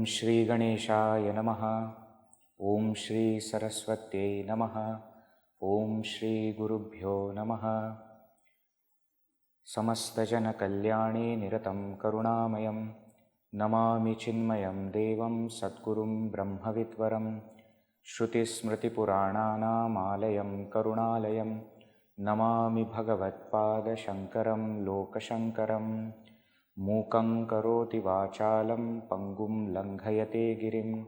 Shri Ganeshaya Namaha. Om Shri Saraswatye Namaha. Om Shri Gurubhyo Namaha. Samastajana Kalyane Niratam Karunamayam. Namami Chinmayam Devam Satgurum Brahmavitvaram. Shruti Smriti Purananam Alayam Karunalayam. Namami Bhagavatpada Shankaram Lokashankaram. Mukam Karoti Vachalam Pangum Langhayate Girim.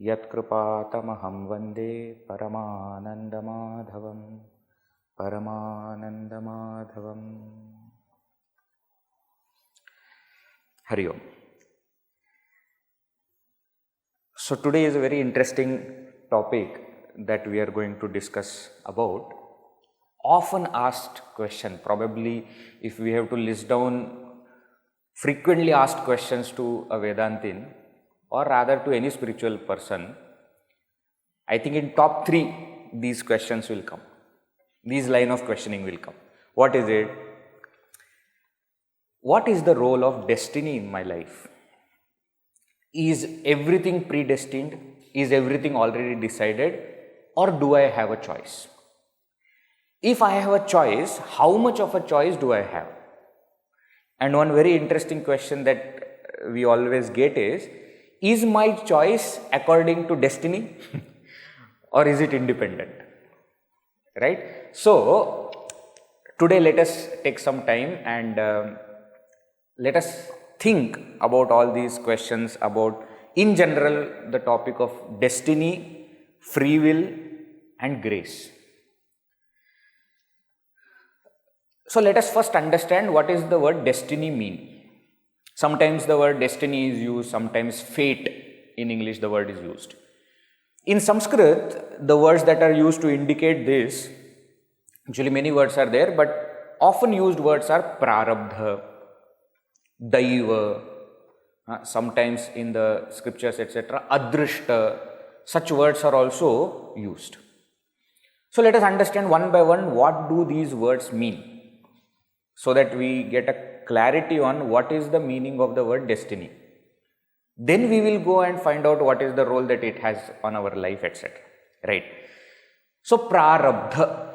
Yatkrupatamaham Vande Paramanandamadhavam. Paramanandamadhavam. Hari Om. So today is a very interesting topic that we are going to discuss about. Often asked question, probably if we have to list down frequently asked questions to a Vedantin or rather to any spiritual person, I think in top 3 these questions will come. These line of questioning will come. What is it? What is the role of destiny in my life? Is everything predestined? Is everything already decided? Or do I have a choice? If I have a choice, how much of a choice do I have? And one very interesting question that we always get is my choice according to destiny or is it independent? Right? So, today let us take some time and let us think about all these questions about, in general, the topic of destiny, free will and grace. So let us first understand what is the word destiny mean. Sometimes the word destiny is used, sometimes fate in English the word is used. In Sanskrit, the words that are used to indicate this, actually many words are there, but often used words are prarabdha, daiva, sometimes in the scriptures etc. adrishta, such words are also used. So let us understand one by one what do these words mean, so that we get a clarity on what is the meaning of the word destiny. Then we will go and find out what is the role that it has on our life, etc. Right? So prarabdha,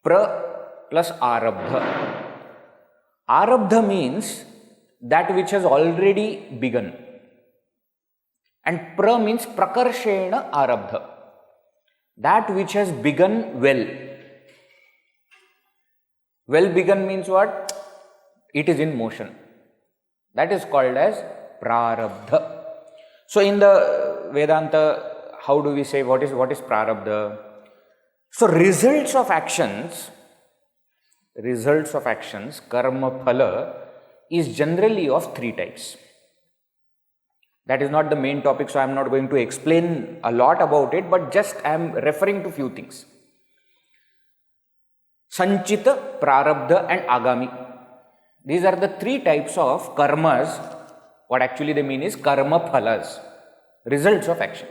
pra plus arabdha. Arabdha means that which has already begun. And pra means prakarshena arabdha, that which has begun well. Well begun means what? It is in motion. That is called as prarabdha. So in the Vedanta, how do we say what is prarabdha? So results of actions, karma phala, is generally of 3 types. That is not the main topic, so I am not going to explain a lot about it, but just I am referring to few things. Sanchita, prarabdha and agami. These are the 3 types of karmas. What actually they mean is karma phalas, results of action.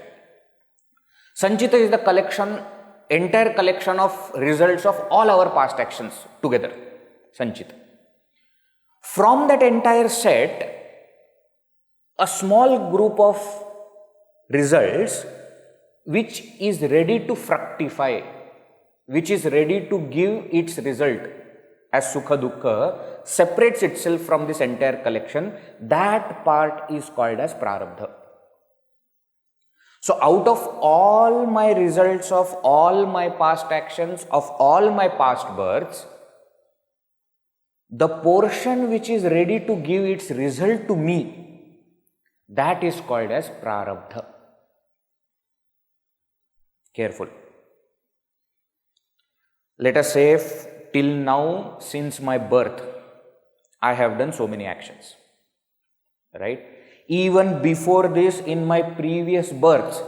Sanchita is the entire collection of results of all our past actions together. Sanchita. From that entire set, a small group of results which is ready to fructify, which is ready to give its result as sukha dukkha, separates itself from this entire collection. That part is called as prarabdha. So out of all my results of all my past actions, of all my past births, the portion which is ready to give its result to me, that is called as prarabdha. Careful. Let us say till now, since my birth, I have done so many actions. Right? Even before this, in my previous births,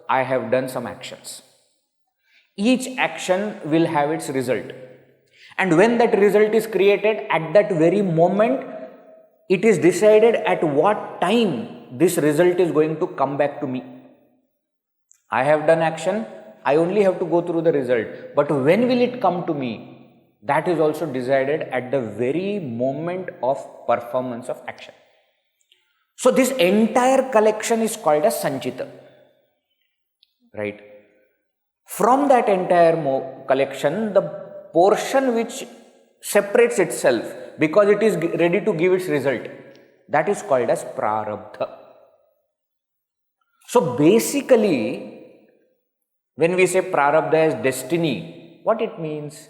I have done some actions. Each action will have its result. And when that result is created, at that very moment, it is decided at what time this result is going to come back to me. I have done action, I only have to go through the result. But when will it come to me? That is also decided at the very moment of performance of action. So this entire collection is called as Sanchita, right? From that entire collection, the portion which separates itself because it is ready to give its result, that is called as Prarabdha. So basically, when we say Prarabdha as destiny, what it means?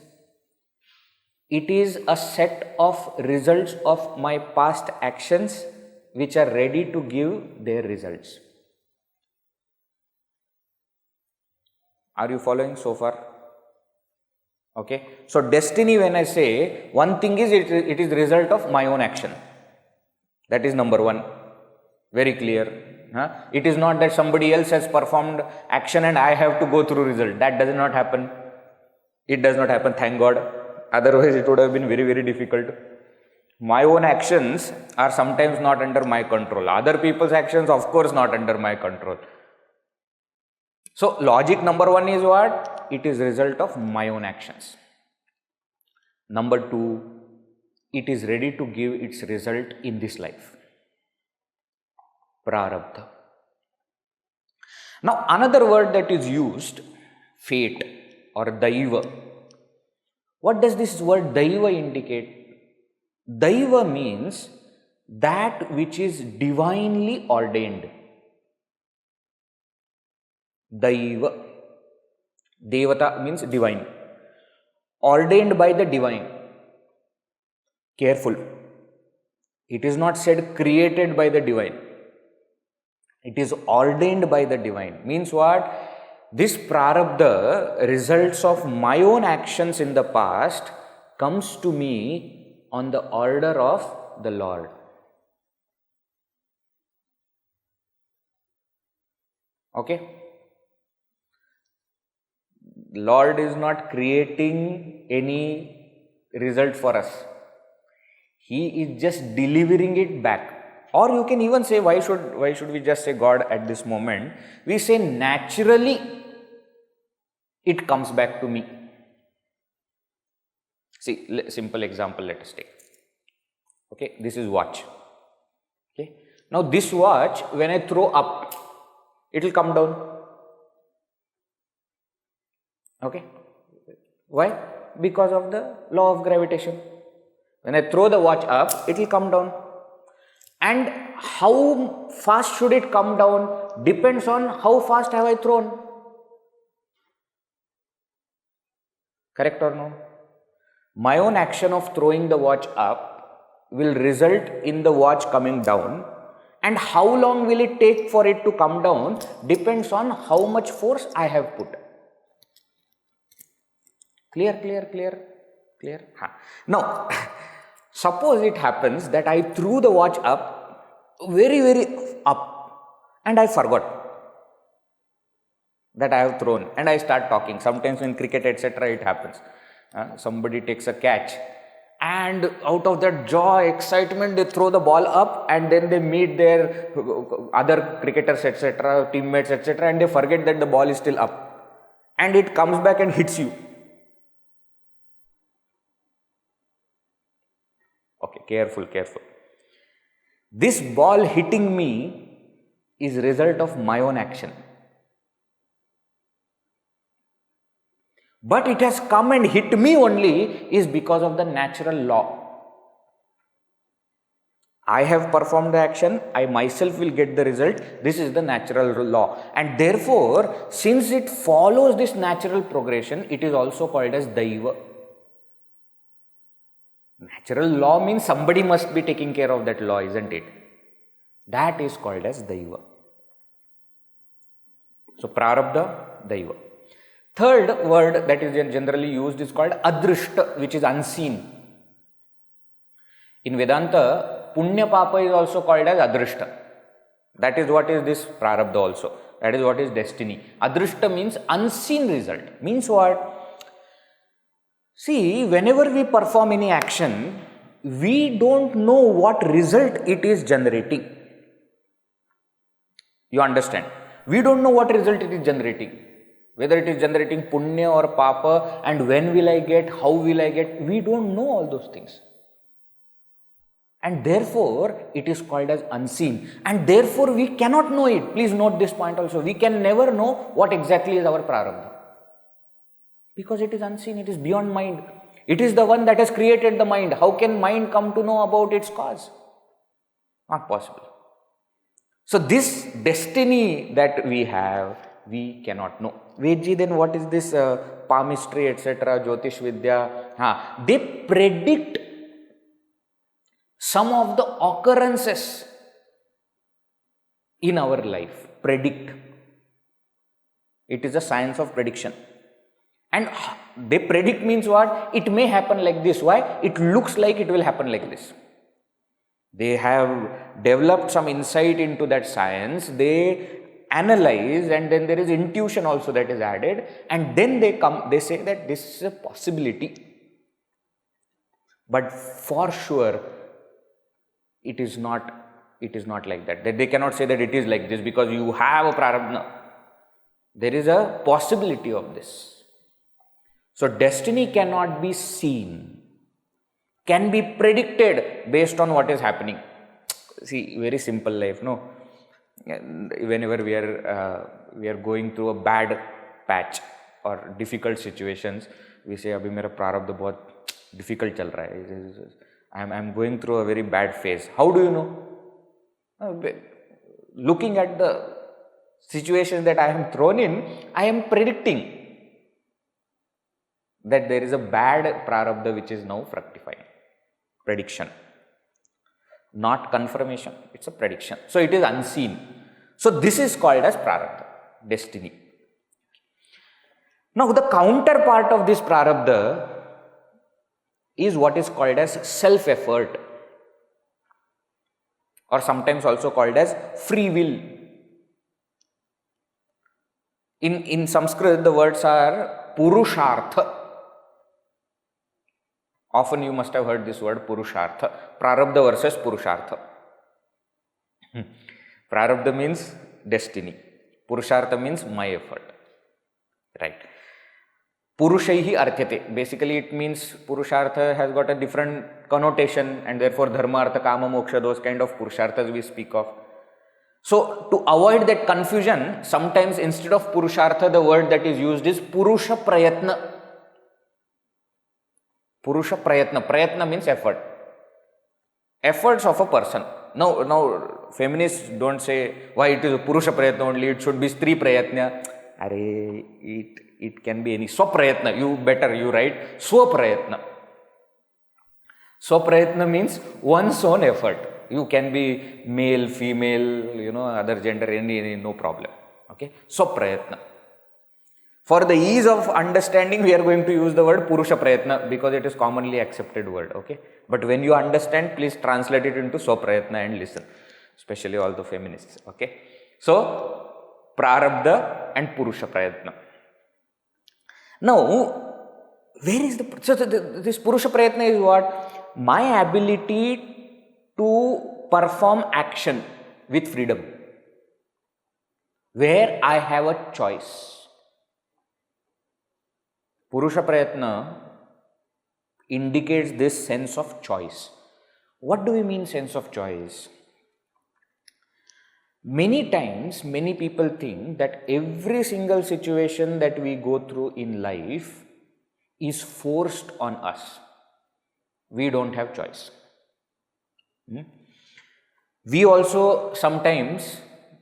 It is a set of results of my past actions which are ready to give their results. Are you following so far? Okay. So destiny, when I say, one thing is it is the result of my own action. That is number one. Very clear. It is not that somebody else has performed action and I have to go through result. That does not happen. It does not happen, thank God. Otherwise it would have been very, very difficult. My own actions are sometimes not under my control. Other people's actions, of course, not under my control. So logic number one is what? It is result of my own actions. Number two, it is ready to give its result in this life. Prarabdha. Now another word that is used, fate or daiva. What does this word daiva indicate? Daiva means that which is divinely ordained. Daiva. Devata means divine. Ordained by the divine. Careful. It is not said created by the divine. It is ordained by the divine. Means what? This prarabdha, results of my own actions in the past, comes to me on the order of the Lord. Okay? Lord is not creating any result for us. He is just delivering it back. Or you can even say, why should we just say God at this moment? We say naturally it comes back to me. See, simple example let us take. Okay, this is watch. Okay, now this watch, when I throw up, it will come down. Okay, why? Because of the law of gravitation. When I throw the watch up, it will come down. And how fast should it come down depends on how fast have I thrown. Correct or no? My own action of throwing the watch up will result in the watch coming down, and how long will it take for it to come down depends on how much force I have put. Clear? Now, suppose it happens that I threw the watch up, very up, and I forgot that I have thrown, and I start talking. Sometimes in cricket, etc., it happens. Somebody takes a catch, and out of that joy, excitement, they throw the ball up, and then they meet their other cricketers, etc., teammates, etc., and they forget that the ball is still up, and it comes back and hits you. Okay, careful. This ball hitting me is result of my own action. But it has come and hit me only is because of the natural law. I have performed the action, I myself will get the result. This is the natural law. And therefore, since it follows this natural progression, it is also called as daiva. Natural law means somebody must be taking care of that law, isn't it? That is called as daiva. So, prarabdha, daiva. Third word that is generally used is called adrishta, which is unseen. In Vedanta, punya papa is also called as adrishta. That is what is this prarabdha also. That is what is destiny. Adrishta means unseen result. Means what? See, whenever we perform any action, we don't know what result it is generating. You understand? We don't know what result it is generating. Whether it is generating punya or papa, and when will I get, how will I get, we don't know all those things. And therefore, it is called as unseen. And therefore, we cannot know it. Please note this point also. We can never know what exactly is our prarabdha. Because it is unseen, it is beyond mind. It is the one that has created the mind. How can mind come to know about its cause? Not possible. So this destiny that we have, we cannot know. Vedji, then what is this palmistry, etc., Jyotish Vidya? They predict some of the occurrences in our life. Predict. It is a science of prediction. And they predict means what? It may happen like this. Why? It looks like it will happen like this. They have developed some insight into that science. They analyze, and then there is intuition also that is added, and then they say that this is a possibility. But for sure, it is not like that. They cannot say that it is like this because you have a prarabdha. There is a possibility of this. So destiny cannot be seen, can be predicted based on what is happening. See, very simple life, no? Whenever we are going through a bad patch or difficult situations, we say, "Abhi mera prarabdha bahut difficult chal raha hai. I am going through a very bad phase." How do you know? Looking at the situation that I am thrown in, I am predicting that there is a bad prarabdha which is now fructifying. Prediction. Not confirmation, it's a prediction. So it is unseen. So this is called as prarabdha, destiny. Now the counterpart of this prarabdha is what is called as self-effort, or sometimes also called as free will. In Sanskrit, the words are purushartha. Often you must have heard this word purushartha. Prarabdha versus purushartha. Prarabdha means destiny. Purushartha means my effort. Right. Purushaihi arthyate. Basically it means purushartha has got a different connotation, and therefore dharma, artha, kama, moksha, those kind of purusharthas we speak of. So to avoid that confusion, sometimes instead of purushartha, the word that is used is purusha prayatna. Purusha prayatna. Prayatna means effort. Efforts of a person. Now feminists don't say why it is a purusha prayatna only, it should be stri prayatna. It can be any. Swaprayatna. You write swaprayatna. Swaprayatna means one's own effort. You can be male, female, other gender, any no problem. Okay. Swaprayatna. For the ease of understanding, we are going to use the word Purusha Prayatna because it is commonly accepted word, okay? But when you understand, please translate it into Swaprayatna and listen, especially all the feminists, okay? So, Prarabdha and Purusha Prayatna. Now, where is this Purusha Prayatna is what? My ability to perform action with freedom, where I have a choice. Purusha Prayatna indicates this sense of choice. What do we mean sense of choice? Many times, many people think that every single situation that we go through in life is forced on us. We don't have choice. We also sometimes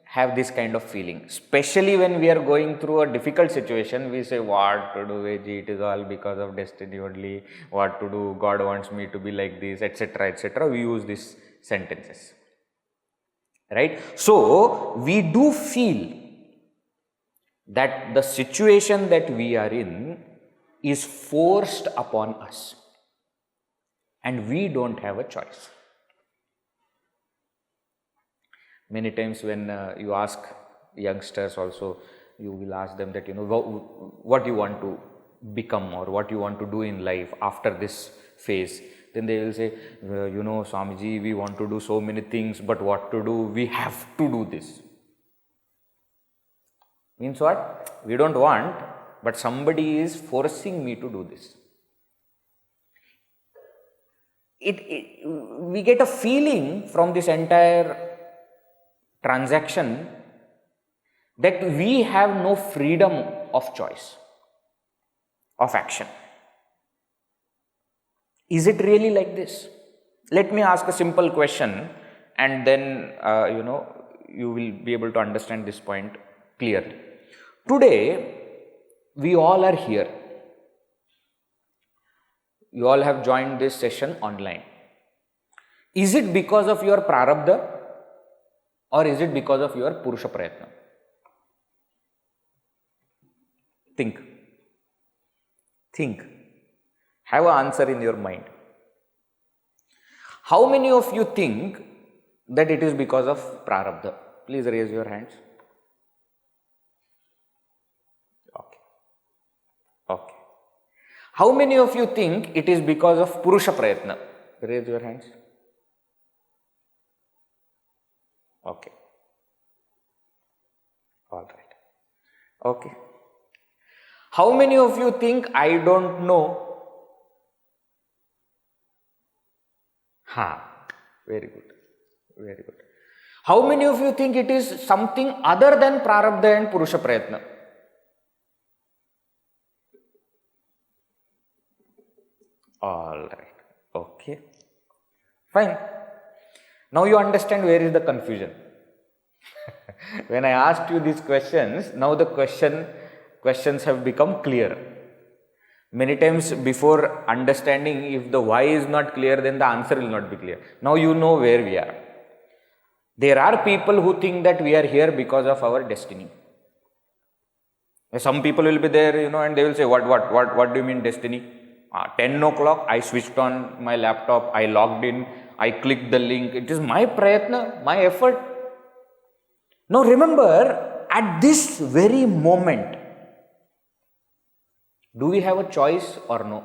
have this kind of feeling, especially when we are going through a difficult situation. We say, what to do, it is all because of destiny only, what to do, God wants me to be like this, etc., etc. We use these sentences, right? So we do feel that the situation that we are in is forced upon us and we don't have a choice. Many times when you ask youngsters also, you will ask them that, what you want to become or what you want to do in life after this phase. Then they will say, Swamiji, we want to do so many things, but what to do? We have to do this. Means what? We don't want, but somebody is forcing me to do this. we get a feeling from this entire transaction that we have no freedom of choice, of action. Is it really like this? Let me ask a simple question, and then you will be able to understand this point clearly. Today, we all are here. You all have joined this session online. Is it because of your prarabdha, or is it because of your purusha prayatna? Think. Have an answer in your mind. How many of you think that it is because of prarabdha? Please raise your hands. Okay. How many of you think it is because of purusha prayatna? Raise your hands. Okay. All right. Okay. How many of you think I don't know? Very good. How many of you think it is something other than prarabdha and purusha prayatna? All right. Okay. Fine. Now you understand where is the confusion. When I asked you these questions, now the questions have become clear. Many times before understanding, if the why is not clear, then the answer will not be clear. Now you know where we are. There are people who think that we are here because of our destiny. Some people will be there, and they will say, what do you mean destiny? 10 o'clock, I switched on my laptop, I logged in, I clicked the link. It is my prayatna, my effort. Now remember, at this very moment, do we have a choice or no?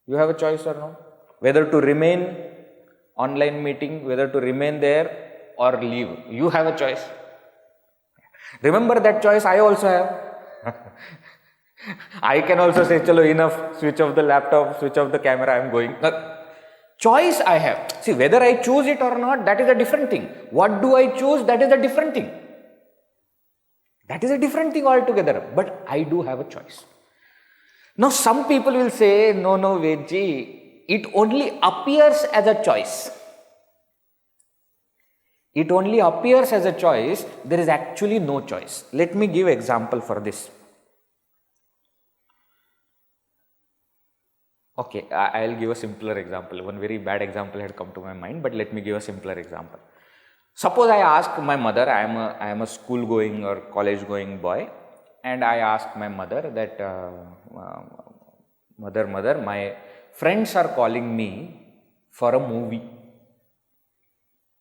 You have a choice or no? Whether to remain online meeting, whether to remain there or leave. You have a choice. Remember that choice I also have. I can also say, chalo, enough, switch off the laptop, switch off the camera, I am going. Choice I have. See, whether I choose it or not, that is a different thing. What do I choose? That is a different thing. That is a different thing altogether. But I do have a choice. Now, some people will say, no, Vedji, it only appears as a choice. It only appears as a choice. There is actually no choice. Let me give example for this. Okay, I'll give a simpler example. One very bad example had come to my mind, but let me give a simpler example. Suppose I ask my mother, I am a school going or college going boy, and I ask my mother that, mother, my friends are calling me for a movie.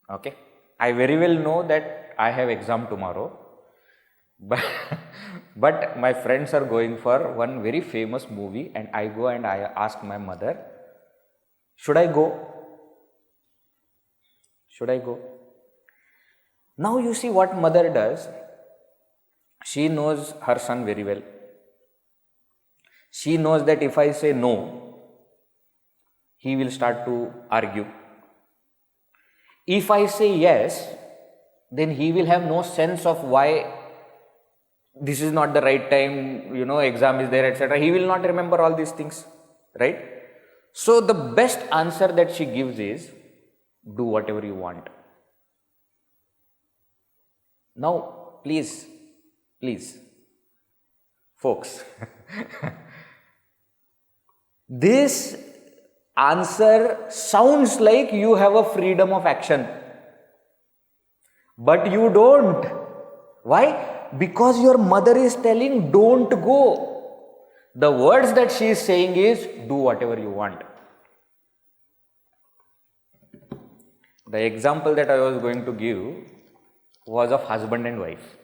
Okay, I very well know that I have exam tomorrow, but my friends are going for one very famous movie, and I go and I ask my mother, should I go? Should I go? Now you see what mother does. She knows her son very well. She knows that if I say no, he will start to argue. If I say yes, then he will have no sense of why this is not the right time, exam is there, etc. He will not remember all these things, right? So the best answer that she gives is, do whatever you want. Now, please, folks, this answer sounds like you have a freedom of action, but you don't. Why? Because your mother is telling, don't go. The words that she is saying is, do whatever you want. The example that I was going to give was of husband and wife.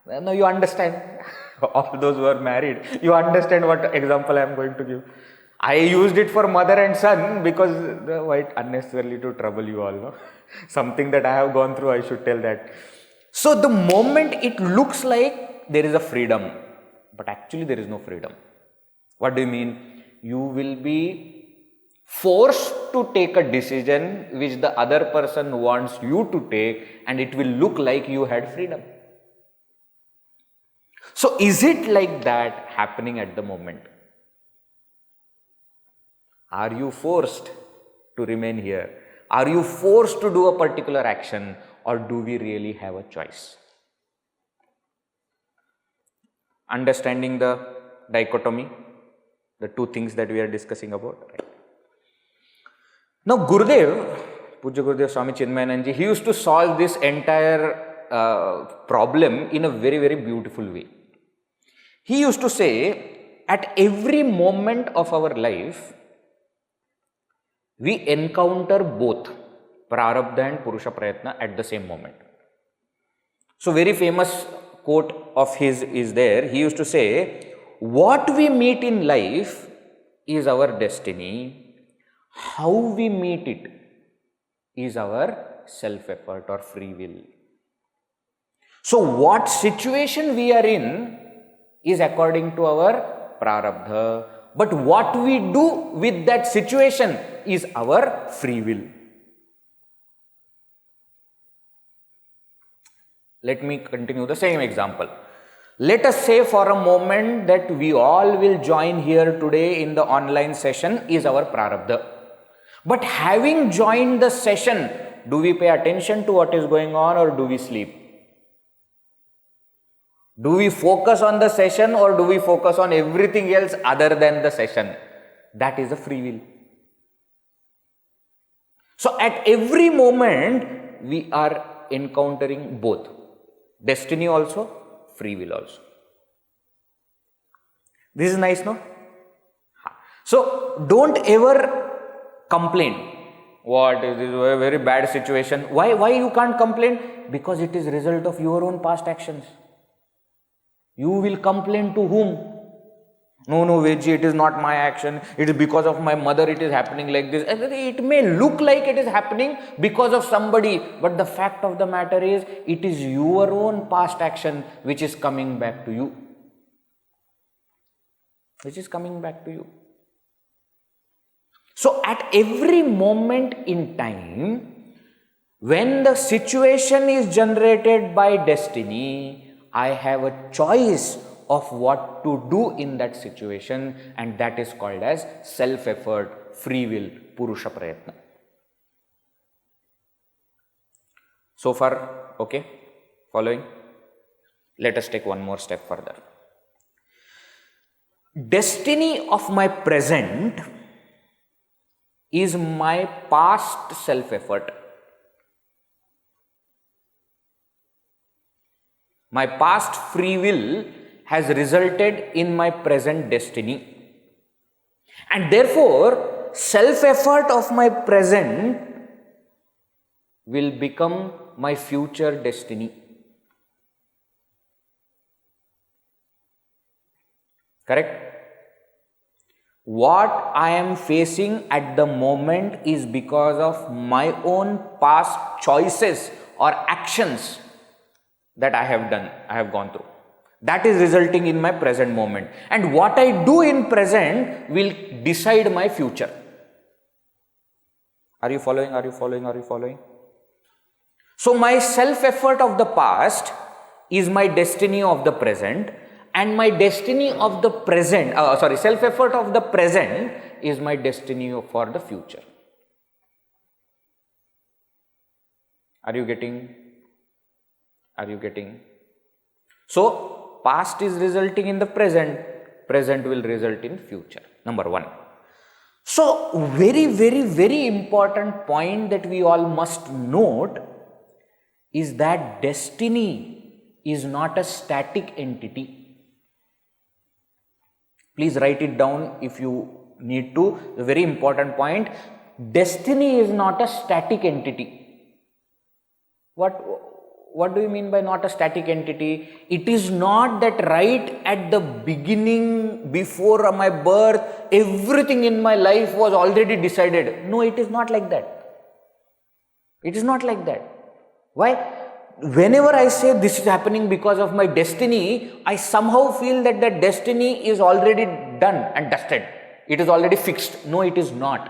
Now you understand. All those who are married, you understand what example I am going to give. I used it for mother and son because unnecessarily to trouble you all. No? Something that I have gone through, I should tell that. So the moment it looks like there is a freedom, but actually there is no freedom. What do you mean? you will be forced to take a decision which the other person wants you to take, and it will look like you had freedom. So is it like that happening at the moment? Are you forced to remain here? Are you forced to do a particular action, or do we really have a choice? Understanding the dichotomy, the two things that we are discussing about. Right? Now Gurudev, Puja Gurudev Swami Chinmayananji, he used to solve this entire problem in a very, very beautiful way. He used to say, at every moment of our life, we encounter both Prarabdha and Purusha Prayatna at the same moment. So very famous quote of his is there. He used to say, what we meet in life is our destiny. How we meet it is our self-effort or free will. So what situation we are in is according to our Prarabdha. But what we do with that situation is our free will. Let me continue the same example. Let us say for a moment that we all will join here today in the online session is our Prarabdha. But having joined the session, do we pay attention to what is going on, or do we sleep? Do we focus on the session, or do we focus on everything else other than the session? That is a free will. So at every moment we are encountering both. Destiny also, free will also. This is nice, no? So don't ever complain. What is this? A very bad situation. Why you can't complain? Because it is result of your own past actions. You will complain to whom? No, Veggie, it is not my action. It is because of my mother it is happening like this. It may look like it is happening because of somebody, but the fact of the matter is, it is your own past action which is coming back to you. Which is coming back to you. So at every moment in time, when the situation is generated by destiny, I have a choice of what to do in that situation, and that is called as self-effort, free will, Purusha Prayatna. So far, okay? Following? Let us take one more step further. Destiny of my present is my past self-effort. My past free will has resulted in my present destiny. And therefore, self-effort of my present will become my future destiny. Correct? What I am facing at the moment is because of my own past choices or actions that I have done, I have gone through. That is resulting in my present moment. And what I do in present will decide my future. Are you following? Are you following? Are you following? So my self-effort of the past is my destiny of the present, and my destiny of the present, self-effort of the present is my destiny for the future. Are you getting? Are you getting? So, past is resulting in the present, present will result in future. Number one. So, very, very, very important point that we all must note is that destiny is not a static entity. Please write it down if you need to. A very important point. Destiny is not a static entity. What do you mean by not a static entity? It is not that right at the beginning, before my birth, everything in my life was already decided. No, it is not like that. It is not like that. Why? Whenever I say this is happening because of my destiny, I somehow feel that that destiny is already done and dusted. It is already fixed. No, it is not.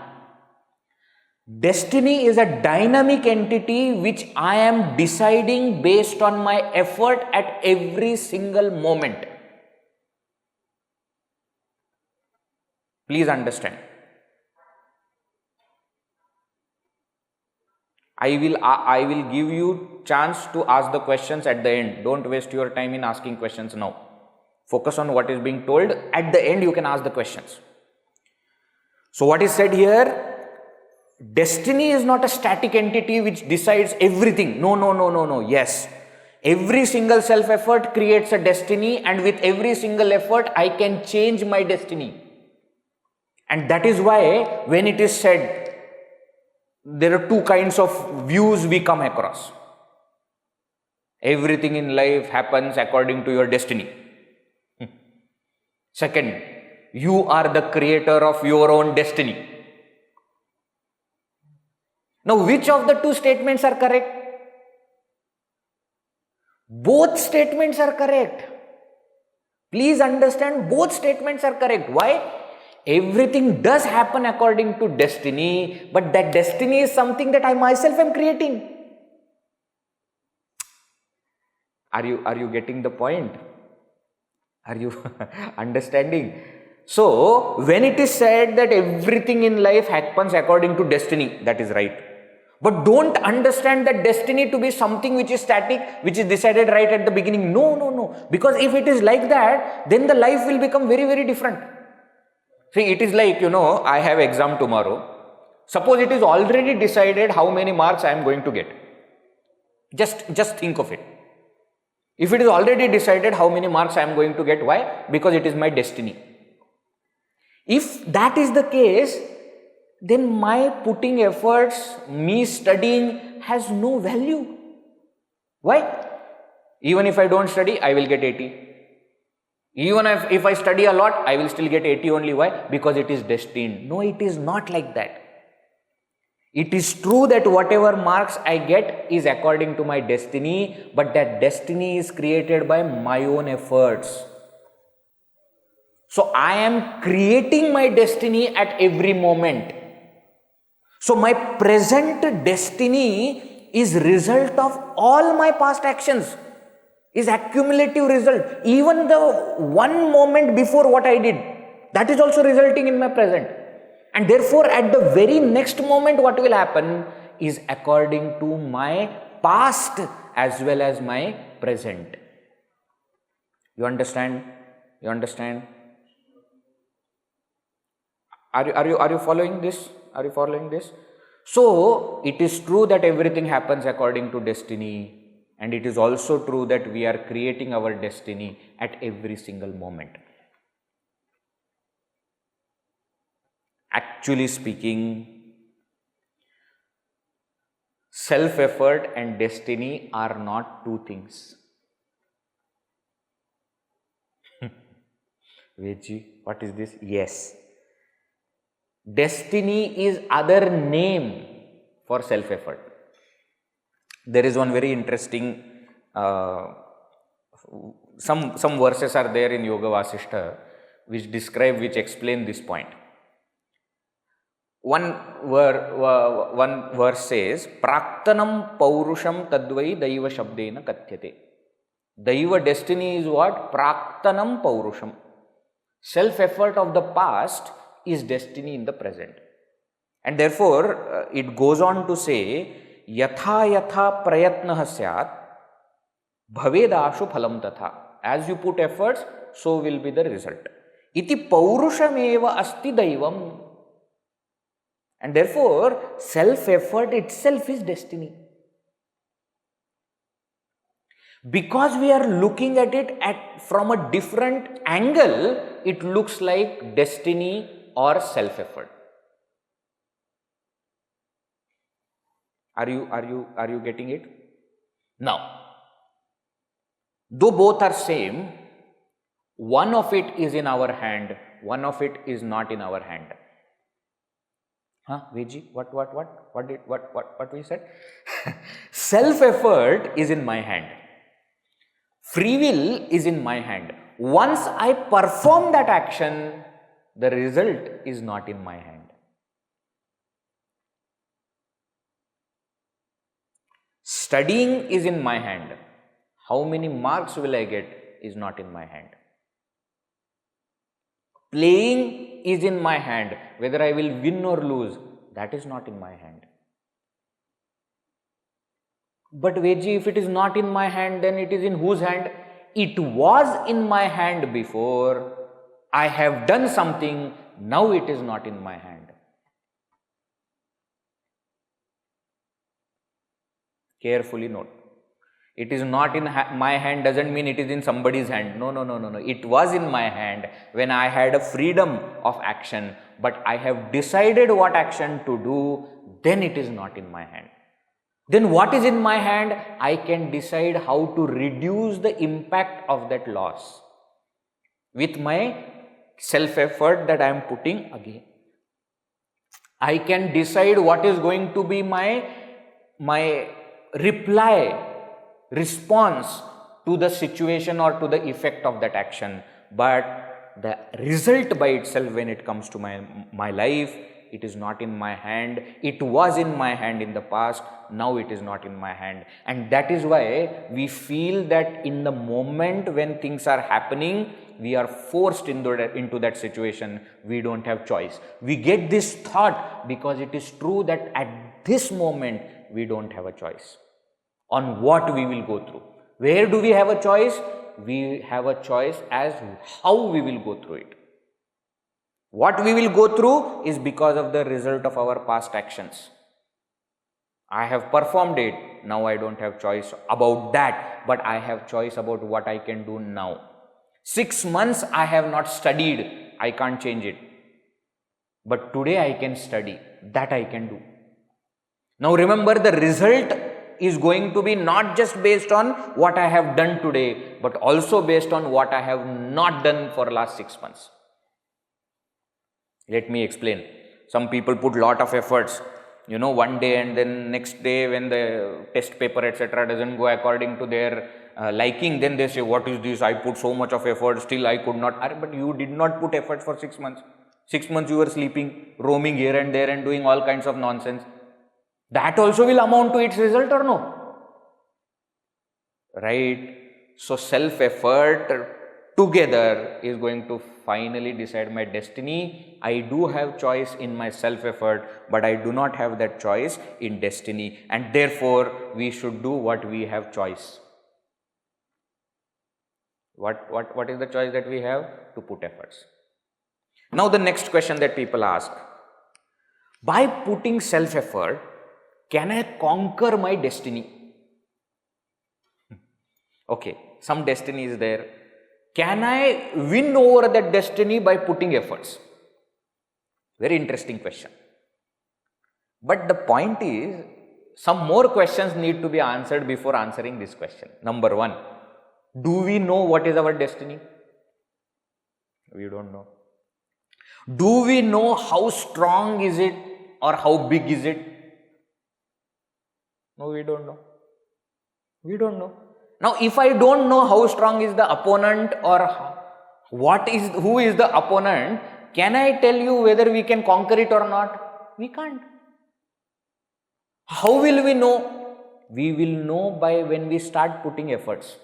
Destiny is a dynamic entity which I am deciding based on my effort at every single moment. Please understand. I will give you chance to ask the questions at the end. Don't waste your time in asking questions now. Focus on what is being told. At the end, you can ask the questions. So what is said here? Destiny is not a static entity which decides everything. No. Yes. Every single self-effort creates a destiny, and with every single effort, I can change my destiny. And that is why when it is said, there are two kinds of views we come across. Everything in life happens according to your destiny. Second, you are the creator of your own destiny. Now, which of the two statements are correct? Both statements are correct. Please understand, both statements are correct. Why? Everything does happen according to destiny, but that destiny is something that I myself am creating. Are you getting the point? Are you understanding? So, when it is said that everything in life happens according to destiny, that is right. But don't understand that destiny to be something which is static, which is decided right at the beginning. No. Because if it is like that, then the life will become very, very different. See, it is like, I have exam tomorrow. Suppose it is already decided how many marks I am going to get. Just think of it. If it is already decided how many marks I am going to get, why? Because it is my destiny. If that is the case, then my putting efforts, me studying has no value. Why? Even if I don't study, I will get 80. Even if I study a lot, I will still get 80 only. Why? Because it is destined. No, it is not like that. It is true that whatever marks I get is according to my destiny, but that destiny is created by my own efforts. So I am creating my destiny at every moment. So my present destiny is result of all my past actions, is accumulative result. Even the one moment before what I did, that is also resulting in my present. And therefore, at the very next moment, what will happen is according to my past as well as my present. You understand? You understand? Are you following this? Are you following this? So, it is true that everything happens according to destiny. And it is also true that we are creating our destiny at every single moment. Actually speaking, self-effort and destiny are not two things. Veji, what is this? Yes. Destiny is other name for self-effort. There is one very interesting, some verses are there in Yoga Vasishtha which explain this point. One verse says, Praktanam Paurusham Tadvai Daiva Shabdena Kathyate. Daiva destiny is what? Praktanam Paurusham. Self-effort of the past is destiny in the present. And therefore, it goes on to say, Yatha yatha prayatnah syat bhavedashu phalam tatha. As you put efforts, so will be the result. Iti paurushameva asti daivam. And therefore, self-effort itself is destiny. Because we are looking at it from a different angle, it looks like destiny or self-effort. Are you getting it? Now, though both are same, one of it is in our hand, one of it is not in our hand. Huh, Veji? What we said? Self-effort is in my hand. Free will is in my hand. Once I perform that action, The result is not in my hand. Studying is in my hand. How many marks will I get is not in my hand. Playing is in my hand. Whether I will win or lose, that is not in my hand. But Veji, if it is not in my hand, then it is in whose hand? It was in my hand before. I have done something, now it is not in my hand. Carefully note. It is not in my hand doesn't mean it is in somebody's hand. No. It was in my hand when I had a freedom of action, but I have decided what action to do, then it is not in my hand. Then what is in my hand? I can decide how to reduce the impact of that loss with my self-effort that I am putting again. I can decide what is going to be my response to the situation or to the effect of that action. But the result by itself, when it comes to my life, it is not in my hand. It was in my hand in the past, now it is not in my hand. And that is why we feel that in the moment when things are happening, we are forced into that situation. We don't have choice. We get this thought because it is true that at this moment we don't have a choice on what we will go through. Where do we have a choice? We have a choice as how we will go through it. What we will go through is because of the result of our past actions. I have performed it, now I don't have choice about that, but I have choice about what I can do now. 6 months I have not studied, I can't change it. But today I can study, that I can do. Now remember, the result is going to be not just based on what I have done today, but also based on what I have not done for last 6 months. Let me explain. Some people put lot of efforts, one day, and then next day when the test paper etc. doesn't go according to their liking, then they say, what is this? I put so much of effort, still I could not. But you did not put effort for 6 months. 6 months you were sleeping, roaming here and there and doing all kinds of nonsense. That also will amount to its result or no? Right? So self-effort together is going to finally decide my destiny. I do have choice in my self-effort, but I do not have that choice in destiny, and therefore we should do what we have choice. What is the choice that we have? To put efforts. Now the next question that people ask, by putting self-effort, can I conquer my destiny? Okay, some destiny is there. Can I win over that destiny by putting efforts? Very interesting question. But the point is, some more questions need to be answered before answering this question. Number one, do we know what is our destiny? We don't know. Do we know how strong is it or how big is it? No, we don't know. We don't know. Now, if I don't know how strong is the opponent or who is the opponent, can I tell you whether we can conquer it or not? We can't. How will we know? We will know by when we start putting efforts.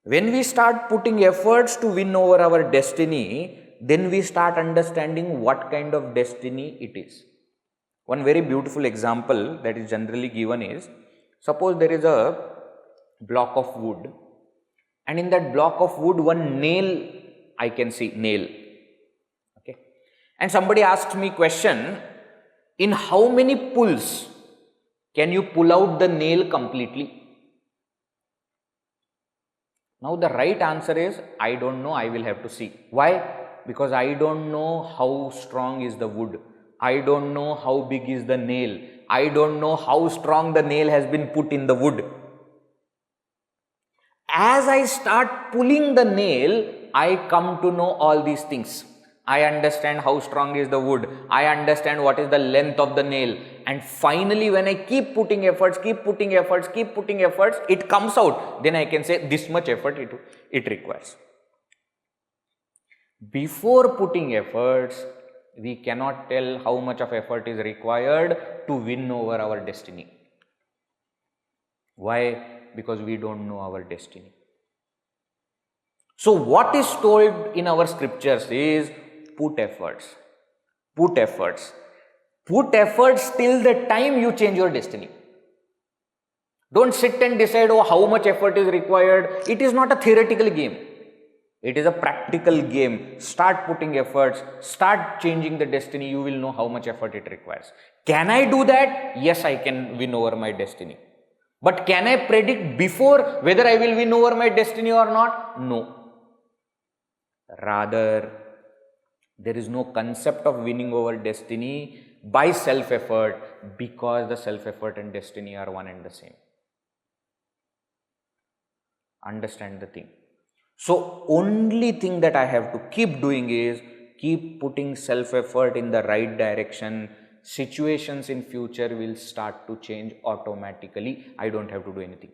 When we start putting efforts to win over our destiny, then we start understanding what kind of destiny it is. One very beautiful example that is generally given is, suppose there is a block of wood, and in that block of wood one nail, I can see nail, okay, and somebody asks me question, in how many pulls can you pull out the nail completely? Now the right answer is, I don't know, I will have to see. Why? Because I don't know how strong is the wood, I don't know how big is the nail, I don't know how strong the nail has been put in the wood. As I start pulling the nail, I come to know all these things. I understand how strong is the wood, I understand what is the length of the nail, and finally when I keep putting efforts, it comes out. Then I can say this much effort it requires. Before putting efforts, we cannot tell how much of effort is required to win over our destiny. Why? Because we don't know our destiny. So what is told in our scriptures is put efforts. Put efforts. Put efforts till the time you change your destiny. Don't sit and decide, oh, how much effort is required. It is not a theoretical game. It is a practical game. Start putting efforts, start changing the destiny, you will know how much effort it requires. Can I do that? Yes, I can win over my destiny. But can I predict before whether I will win over my destiny or not? No. Rather, there is no concept of winning over destiny by self-effort, because the self-effort and destiny are one and the same. Understand the thing. So only thing that I have to keep doing is keep putting self-effort in the right direction. Situations in future will start to change automatically. I don't have to do anything.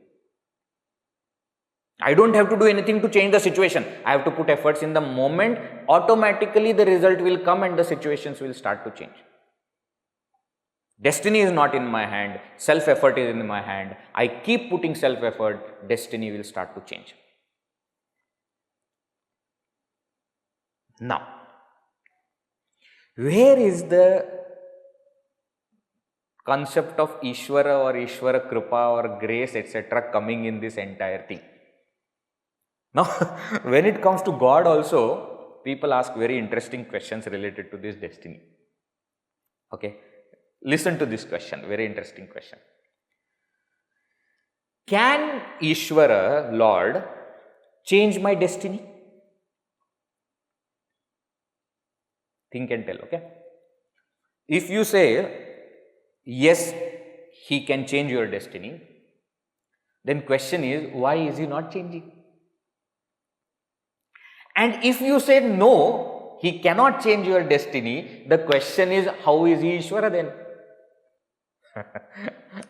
I don't have to do anything to change the situation. I have to put efforts in the moment. Automatically the result will come and the situations will start to change. Destiny is not in my hand. Self-effort is in my hand. I keep putting self-effort. Destiny will start to change. Now, where is the concept of Ishvara or Ishvara Kripa or grace, etc. coming in this entire thing? Now, when it comes to God also, people ask very interesting questions related to this destiny. Okay, listen to this question, very interesting question. Can Ishvara, Lord, change my destiny? Think and tell, okay? If you say, yes, he can change your destiny, then question is, why is he not changing? And if you say, no, he cannot change your destiny, the question is, how is he Ishvara then?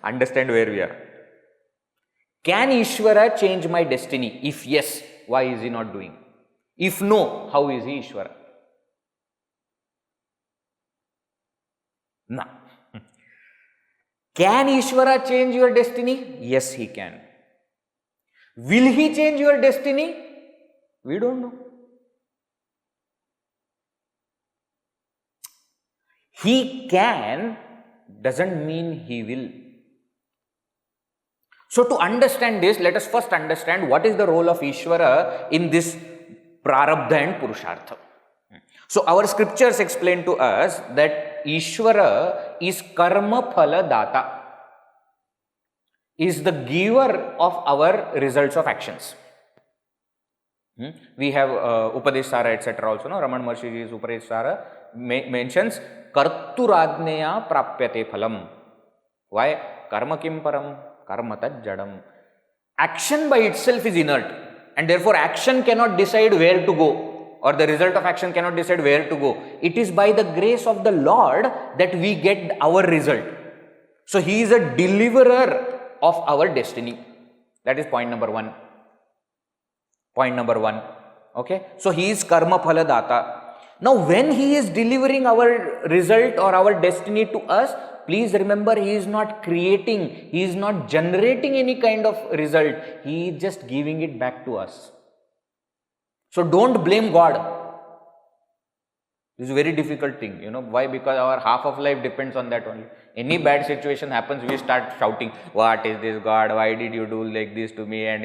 Understand where we are. Can Ishvara change my destiny? If yes, why is he not doing? If no, how is he Ishvara? Now, can Ishvara change your destiny? Yes, he can. Will he change your destiny? We don't know. He can doesn't mean he will. So to understand this, let us first understand what is the role of Ishvara in this Prarabdha and Purushartha. So our scriptures explain to us that Ishvara is Karma Phala Data, is the giver of our results of actions. We have Upadesh Sara, etc. also, no? Raman Maharshi's Upadesh Sara mentions Karturadneya Prapyate Phalam. Why? Karma kim param, karma tad jadam. Action by itself is inert, and therefore action cannot decide where to go, or the result of action cannot decide where to go. It is by the grace of the Lord that we get our result. So he is a deliverer of our destiny. That is point number one. Point number one. Okay. So he is Karma Phala Data. Now when he is delivering our result or our destiny to us, please remember, he is not creating, he is not generating any kind of result. He is just giving it back to us. So don't blame God. This is a very difficult thing, you know. Why? Because our half of life depends on that only. Any bad situation happens, we start shouting, what is this God? Why did you do like this to me? And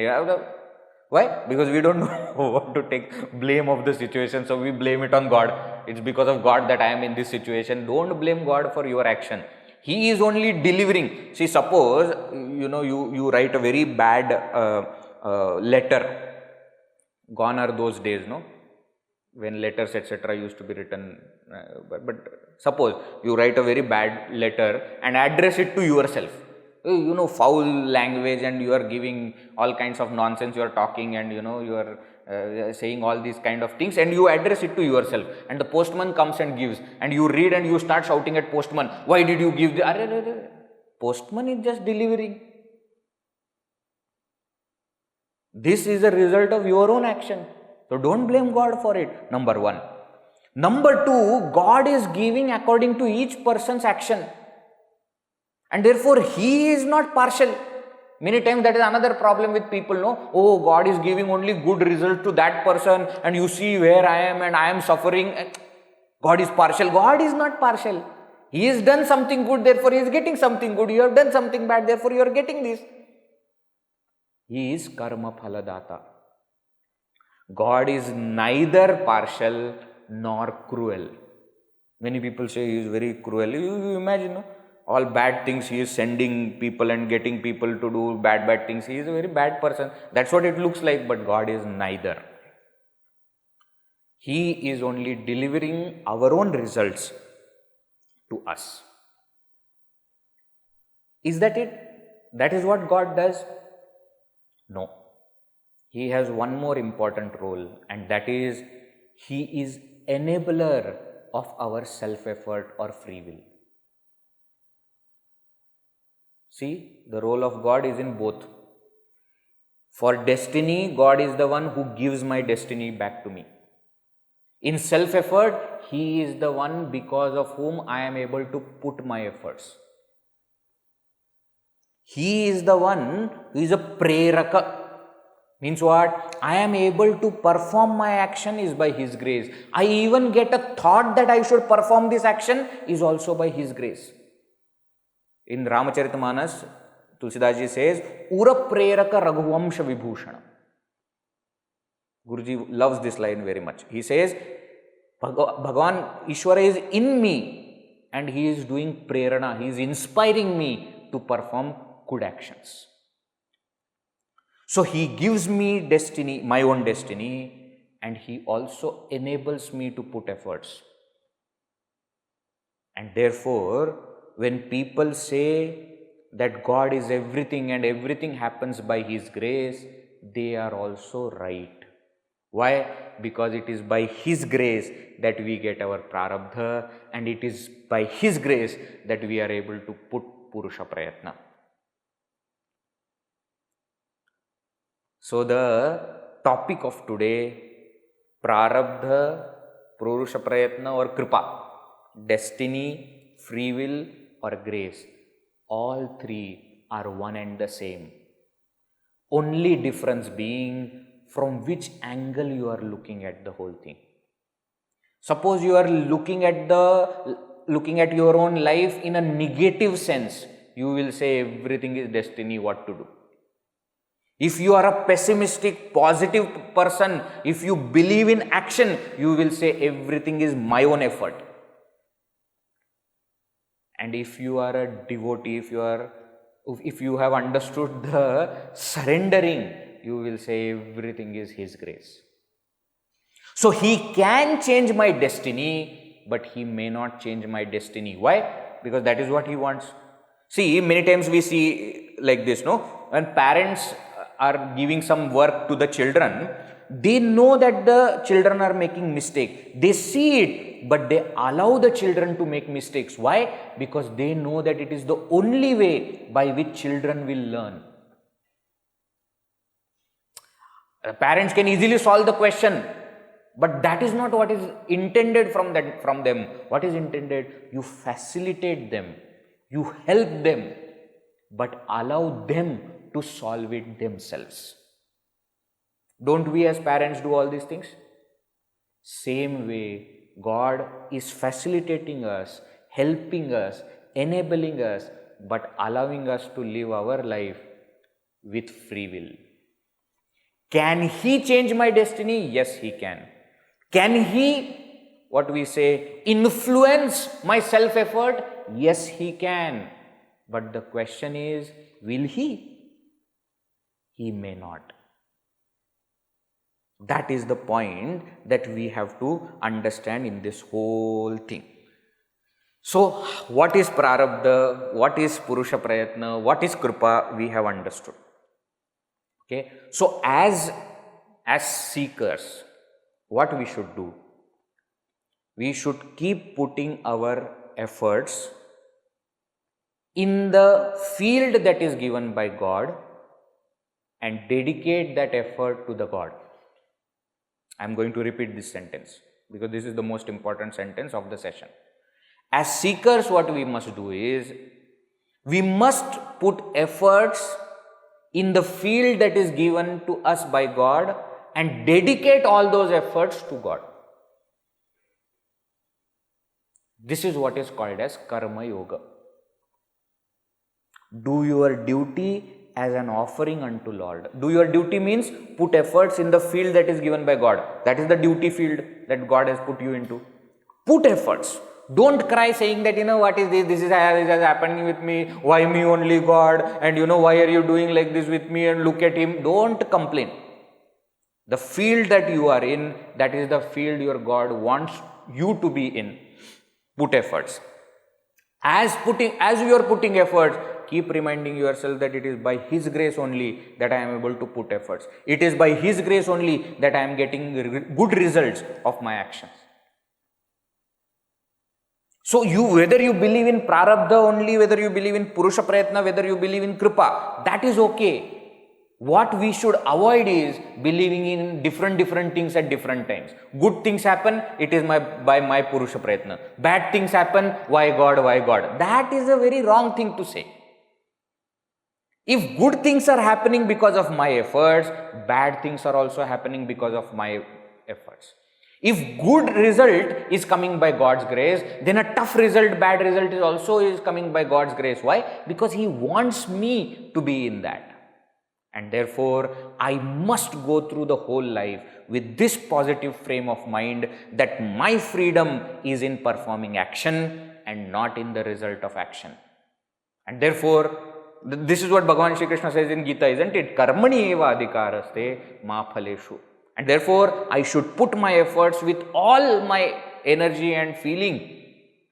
why? Because we don't know what to take blame of the situation, so we blame it on God. It's because of God that I am in this situation. Don't blame God for your action. He is only delivering. See, suppose, you know, you write a very bad letter. Gone are those days, no? When letters, etc. used to be written. But suppose you write a very bad letter and address it to yourself. You know, foul language, and you are giving all kinds of nonsense, you are talking, and you know, you are saying all these kind of things, and you address it to yourself, and the postman comes and gives, and you read and you start shouting at postman, why did you give the postman is just delivering. This is a result of your own action. So don't blame God for it, number one. Number two, God is giving according to each person's action. And therefore, He is not partial. Many times that is another problem with people, no? Oh, God is giving only good result to that person, and you see where I am and I am suffering. God is partial. God is not partial. He has done something good, therefore He is getting something good. You have done something bad, therefore you are getting this. He is karma phaladata. God is neither partial nor cruel. Many people say He is very cruel. You imagine, no? All bad things He is sending people and getting people to do bad things. He is a very bad person. That's what it looks like, but God is neither. He is only delivering our own results to us. Is that it? That is what God does? No. He has one more important role, and that is He is enabler of our self-effort or free will. See, the role of God is in both. For destiny, God is the one who gives my destiny back to me. In self-effort, He is the one because of whom I am able to put my efforts. He is the one who is a preraka. Means what? I am able to perform my action is by His grace. I even get a thought that I should perform this action is also by His grace. In Ramacharita Tulsidas says, Ura preraka raghuvamsha vibhushana. Guruji loves this line very much. He says, Bhagavan Ishwara is in me and He is doing prerana. He is inspiring me to perform good actions. So He gives me destiny, my own destiny, and He also enables me to put efforts. And therefore, when people say that God is everything and everything happens by His grace, they are also right. Why? Because it is by His grace that we get our prarabdha, and it is by His grace that we are able to put Purusha Prayatna. So the topic of today, prarabdha, Purusha Prayatna or Kripa, destiny, free will or grace, all three are one and the same. Only difference being from which angle you are looking at the whole thing. Suppose you are looking at your own life in a negative sense, you will say everything is destiny, what to do. If you are a pessimistic, positive person, if you believe in action, you will say everything is my own effort. And if you are a devotee, if you have understood the surrendering, you will say everything is His grace. So He can change my destiny, but He may not change my destiny. Why? Because that is what He wants. See, many times we see like this, no? When parents are giving some work to the children, they know that the children are making mistake. They see it, but they allow the children to make mistakes. Why? Because they know that it is the only way by which children will learn. Parents can easily solve the question, but that is not what is intended from them. What is intended? You facilitate them, you help them, but allow them to solve it themselves. Don't we as parents do all these things? Same way, God is facilitating us, helping us, enabling us, but allowing us to live our life with free will. Can He change my destiny? Yes, He can. Can He, influence my self-effort? Yes, He can. But the question is, will He? He may not. That is the point that we have to understand in this whole thing. So, what is prarabdha? What is Purusha Prayatna? What is Kripa? We have understood. Okay. So, as seekers, what we should do? We should keep putting our efforts in the field that is given by God and dedicate that effort to the God. I am going to repeat this sentence because this is the most important sentence of the session. As seekers, what we must do is, we must put efforts in the field that is given to us by God and dedicate all those efforts to God. This is what is called as Karma Yoga. Do your duty as an offering unto Lord. Do your duty means put efforts in the field that is given by God. That is the duty field that God has put you into. Put efforts. Don't cry saying that, what is this? This is happening with me. Why me only, God? And why are you doing like this with me? And look at him. Don't complain. The field that you are in, that is the field your God wants you to be in. Put efforts. As you are putting efforts, keep reminding yourself that it is by His grace only that I am able to put efforts. It is by His grace only that I am getting good results of my actions. So whether you believe in prarabdha only, whether you believe in purusha prayatna, whether you believe in kripa, that is okay. What we should avoid is believing in different things at different times. Good things happen, it is by my purusha prayatna. Bad things happen, why God, why God? That is a very wrong thing to say. If good things are happening because of my efforts, bad things are also happening because of my efforts. If good result is coming by God's grace, then a tough result, bad result is coming by God's grace. Why? Because He wants me to be in that. And therefore, I must go through the whole life with this positive frame of mind that my freedom is in performing action and not in the result of action. And therefore, this is what Bhagavan Shri Krishna says in Gita, isn't it? Karmani eva adhikaraste ma phaleshu. And therefore, I should put my efforts with all my energy and feeling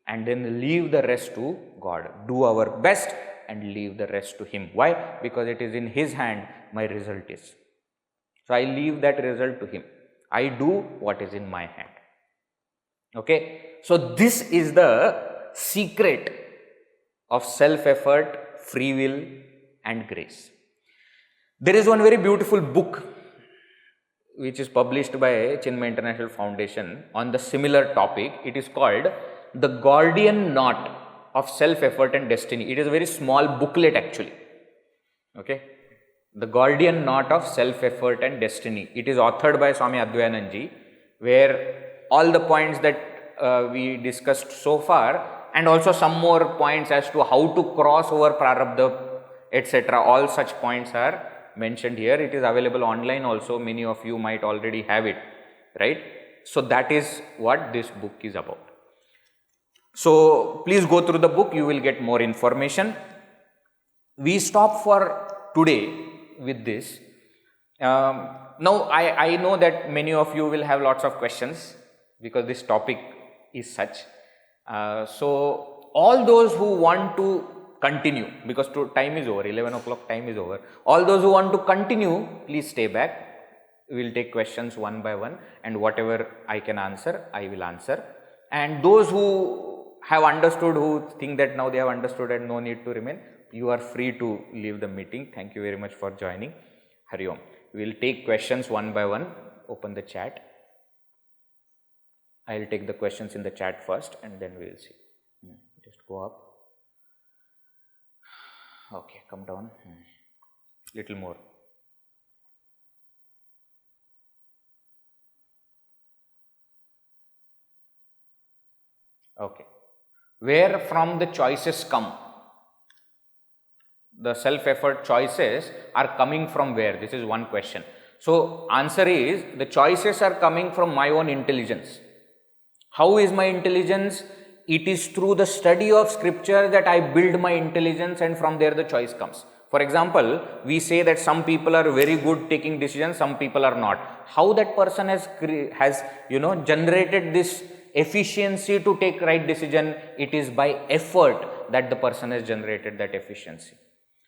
and then leave the rest to God. Do our best and leave the rest to Him. Why? Because it is in His hand my result is. So I leave that result to Him. I do what is in my hand. Okay? So this is the secret of self-effort, free will and grace. There is one very beautiful book which is published by Chinmaya International Foundation on the similar topic. It is called The Gordian Knot of Self-Effort and Destiny. It is a very small booklet actually. Okay. The Gordian Knot of Self-Effort and Destiny. It is authored by Swami Advayananji, where all the points that we discussed so far and also some more points as to how to cross over prarabdha, etc. All such points are mentioned here. It is available online also. Many of you might already have it, right? So that is what this book is about. So please go through the book, you will get more information. We stop for today with this. Now I know that many of you will have lots of questions because this topic is such. So all those who want to continue, because time is over, 11 o'clock time is over. All those who want to continue, please stay back. We will take questions one by one and whatever I can answer, I will answer. And those who have understood, who think that now they have understood and no need to remain, you are free to leave the meeting. Thank you very much for joining. Hari Om. We will take questions one by one. Open the chat. I will take the questions in the chat first and then we will see. Just go up. Okay, come down. Little more. Okay. Where from the choices come? The self-effort choices are coming from where? This is one question. So, answer is the choices are coming from my own intelligence. How is my intelligence? It is through the study of scripture that I build my intelligence and from there the choice comes. For example, we say that some people are very good taking decisions, some people are not. How that person has generated this efficiency to take right decision? It is by effort that the person has generated that efficiency.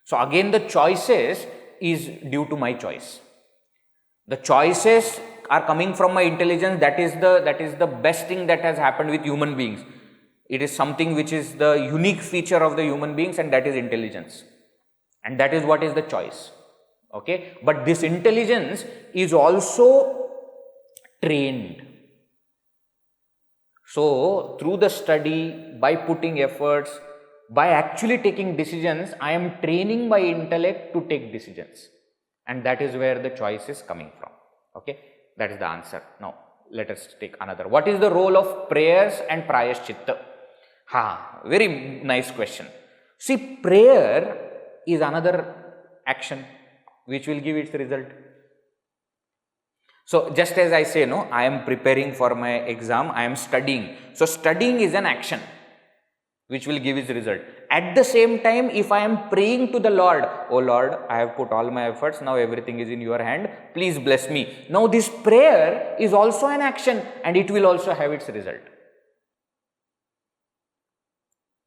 So again the choices is due to my choice. The choices are coming from my intelligence. That is the best thing that has happened with human beings. It is something which is the unique feature of the human beings, and that is intelligence. And that is what is the choice. Okay. But this intelligence is also trained. So, through the study, by putting efforts, by actually taking decisions, I am training my intellect to take decisions. And that is where the choice is coming from. Okay, that is the answer. Now, let us take another. What is the role of prayers and prayaschitta? Very nice question. See, prayer is another action which will give its result. So, just as I say, no, I am preparing for my exam, I am studying. So, studying is an action which will give its result. At the same time, if I am praying to the Lord, oh Lord, I have put all my efforts, now everything is in your hand, please bless me. Now, this prayer is also an action and it will also have its result.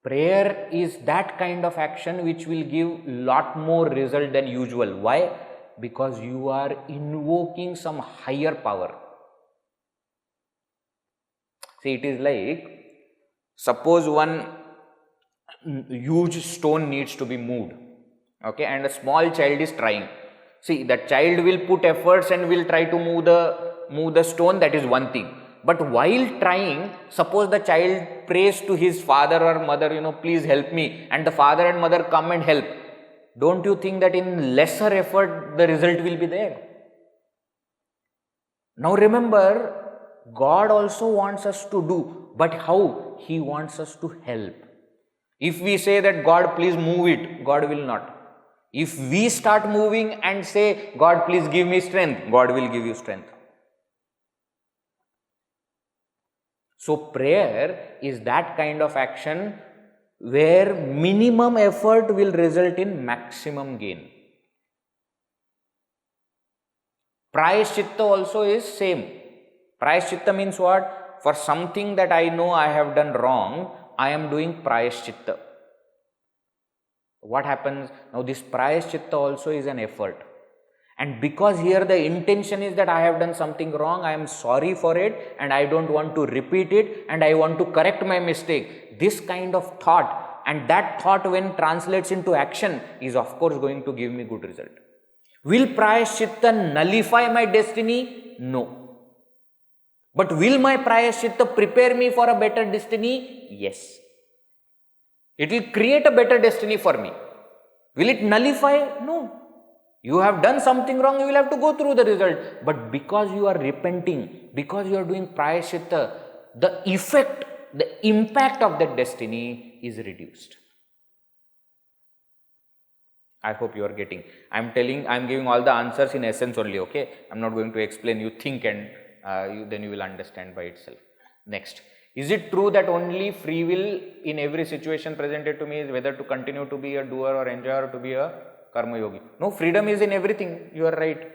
Prayer is that kind of action which will give lot more result than usual. Why? Because you are invoking some higher power. See, it is like, suppose one huge stone needs to be moved, okay, and a small child is trying. See, that child will put efforts and will try to move the stone, that is one thing. But while trying, suppose the child prays to his father or mother, please help me, and the father and mother come and help. Don't you think that in lesser effort the result will be there? Now remember, God also wants us to do, but how? He wants us to help. If we say that God please move it, God will not. If we start moving and say God please give me strength, God will give you strength. So prayer is that kind of action where minimum effort will result in maximum gain. Prayaschitta also is same. Prayaschitta means what? For something that I know I have done wrong, I am doing prayaschitta. What happens? Now this prayaschitta also is an effort. And because here the intention is that I have done something wrong, I am sorry for it and I don't want to repeat it and I want to correct my mistake. This kind of thought, and that thought when translates into action is of course going to give me good result. Will prayaschitta nullify my destiny? No. But will my prayaschitta prepare me for a better destiny? Yes. It will create a better destiny for me. Will it nullify? No. You have done something wrong, you will have to go through the result. But because you are repenting, because you are doing prayaschitta, the effect, the impact of that destiny is reduced. I hope you are getting. I am giving all the answers in essence only, okay? I am not going to explain, you think and then you will understand by itself. Next. Is it true that only free will in every situation presented to me is whether to continue to be a doer or enjoyer or to be a karma yogi? No, freedom is in everything. You are right.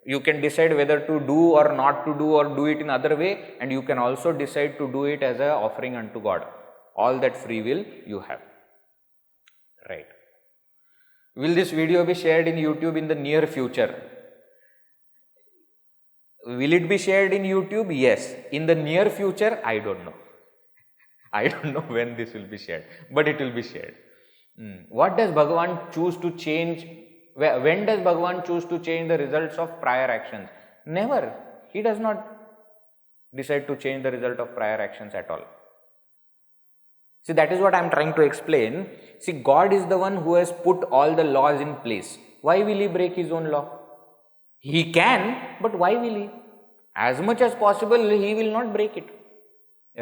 You can decide whether to do or not to do or do it in other way, and you can also decide to do it as an offering unto God. All that free will you have. Right. Will this video be shared in YouTube in the near future? Will it be shared in YouTube? Yes. In the near future, I don't know. I don't know when this will be shared, but it will be shared. What does Bhagavan choose to change? When does Bhagavan choose to change the results of prior actions? Never. He does not decide to change the result of prior actions at all. See, that is what I am trying to explain. See, God is the one who has put all the laws in place. Why will he break his own law? He can, but why will he? As much as possible, he will not break it.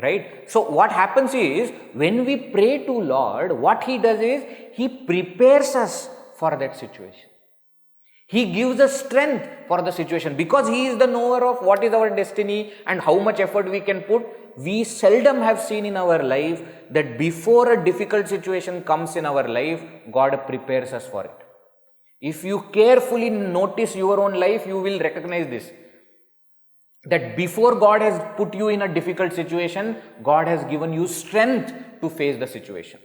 Right? So, what happens is, when we pray to Lord, what he does is, he prepares us for that situation. He gives us strength for the situation because he is the knower of what is our destiny and how much effort we can put. We seldom have seen in our life that before a difficult situation comes in our life, God prepares us for it. If you carefully notice your own life, you will recognize this. That before God has put you in a difficult situation, God has given you strength to face the situation.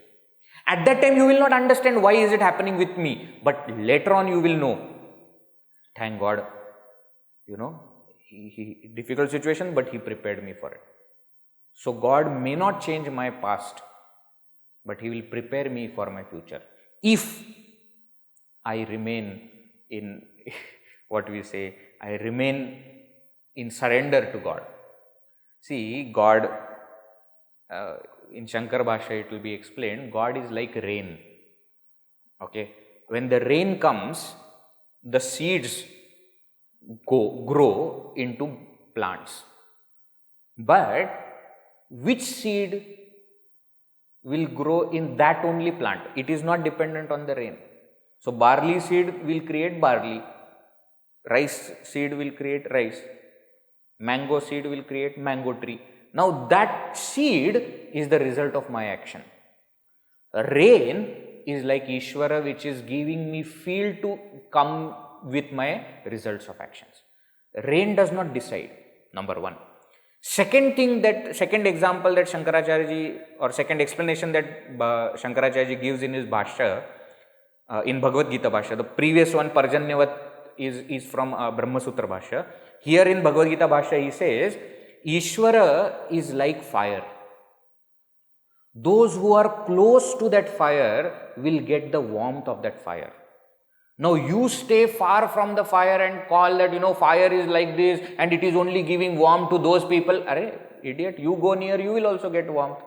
At that time, you will not understand why is it happening with me, but later on you will know. Thank God, difficult situation, but he prepared me for it. So God may not change my past, but he will prepare me for my future. If I remain in, I remain in surrender to God. See, God, in Shankar Bhashya it will be explained, God is like rain. Okay, when the rain comes, the seeds grow into plants. But which seed will grow in that only plant? It is not dependent on the rain. So barley seed will create barley, rice seed will create rice, mango seed will create mango tree. Now that seed is the result of my action. Rain is like Ishvara, which is giving me field to come with my results of actions. Rain does not decide, number one. Second example that Shankaracharya ji, or second explanation that Shankaracharya ji gives in his Bhashya, in Bhagavad Gita Bhashya, the previous one, Parjanyavat, is from Brahma Sutra Bhashya. Here in Bhagavad Gita Bhashya, he says, Ishvara is like fire. Those who are close to that fire will get the warmth of that fire. Now you stay far from the fire and call that, fire is like this and it is only giving warmth to those people. Arey, idiot, you go near, you will also get warmth.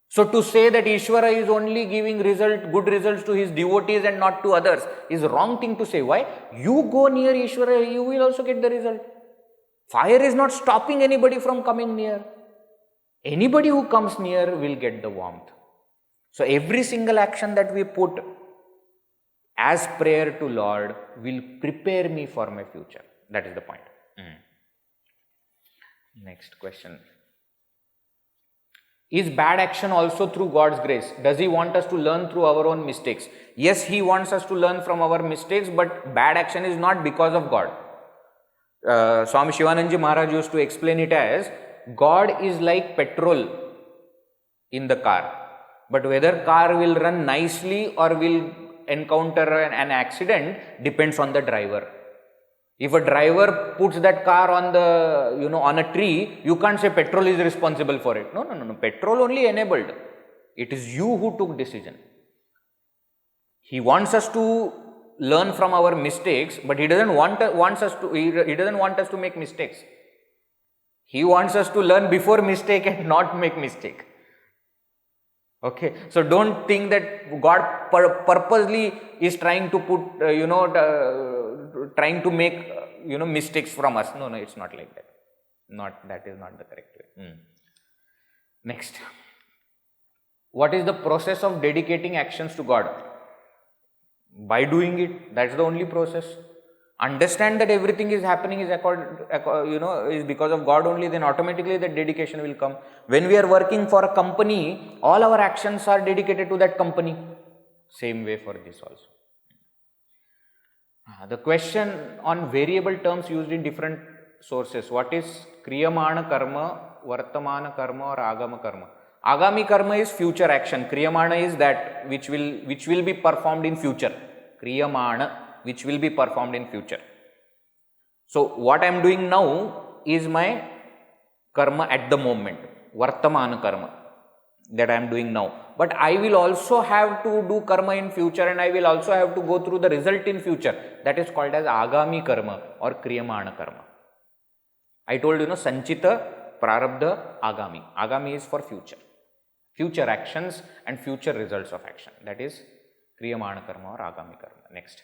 So to say that Ishvara is only giving good results to his devotees and not to others is a wrong thing to say. Why? You go near Ishvara, you will also get the result. Fire is not stopping anybody from coming near. Anybody who comes near will get the warmth. So every single action that we put as prayer to Lord will prepare me for my future. That is the point. Next question. Is bad action also through God's grace? Does He want us to learn through our own mistakes? Yes, He wants us to learn from our mistakes, but bad action is not because of God. Swami Shivanandaji Maharaj used to explain it as, God is like petrol in the car, but whether car will run nicely or will encounter an accident depends on the driver. If a driver puts that car on the, on a tree, you can't say petrol is responsible for it. No. Petrol only enabled. It is you who took decision. He wants us to learn from our mistakes, but He doesn't want us to make mistakes. He wants us to learn before mistake and not make mistake. Okay, so don't think that God purposely is trying to put, trying to make, mistakes from us. No, it's not like that. That is not the correct way. Next. What is the process of dedicating actions to God? By doing it, that's the only process. Understand that everything is happening is because of God only, then automatically that dedication will come. When we are working for a company, all our actions are dedicated to that company. Same way for this also. The question on variable terms used in different sources. What is Kriyamana Karma, Vartamana Karma or Agama Karma? Agami Karma is future action. Kriyamana is that which will be performed in future. Kriyamana, which will be performed in future. So what I am doing now is my karma at the moment, Vartamana Karma that I am doing now. But I will also have to do karma in future and I will also have to go through the result in future. That is called as Agami Karma or Kriyamana Karma. I told Sanchita, Prarabdha, Agami. Agami is for future. Future actions and future results of action. That is Kriyamana Karma or Agami Karma. Next.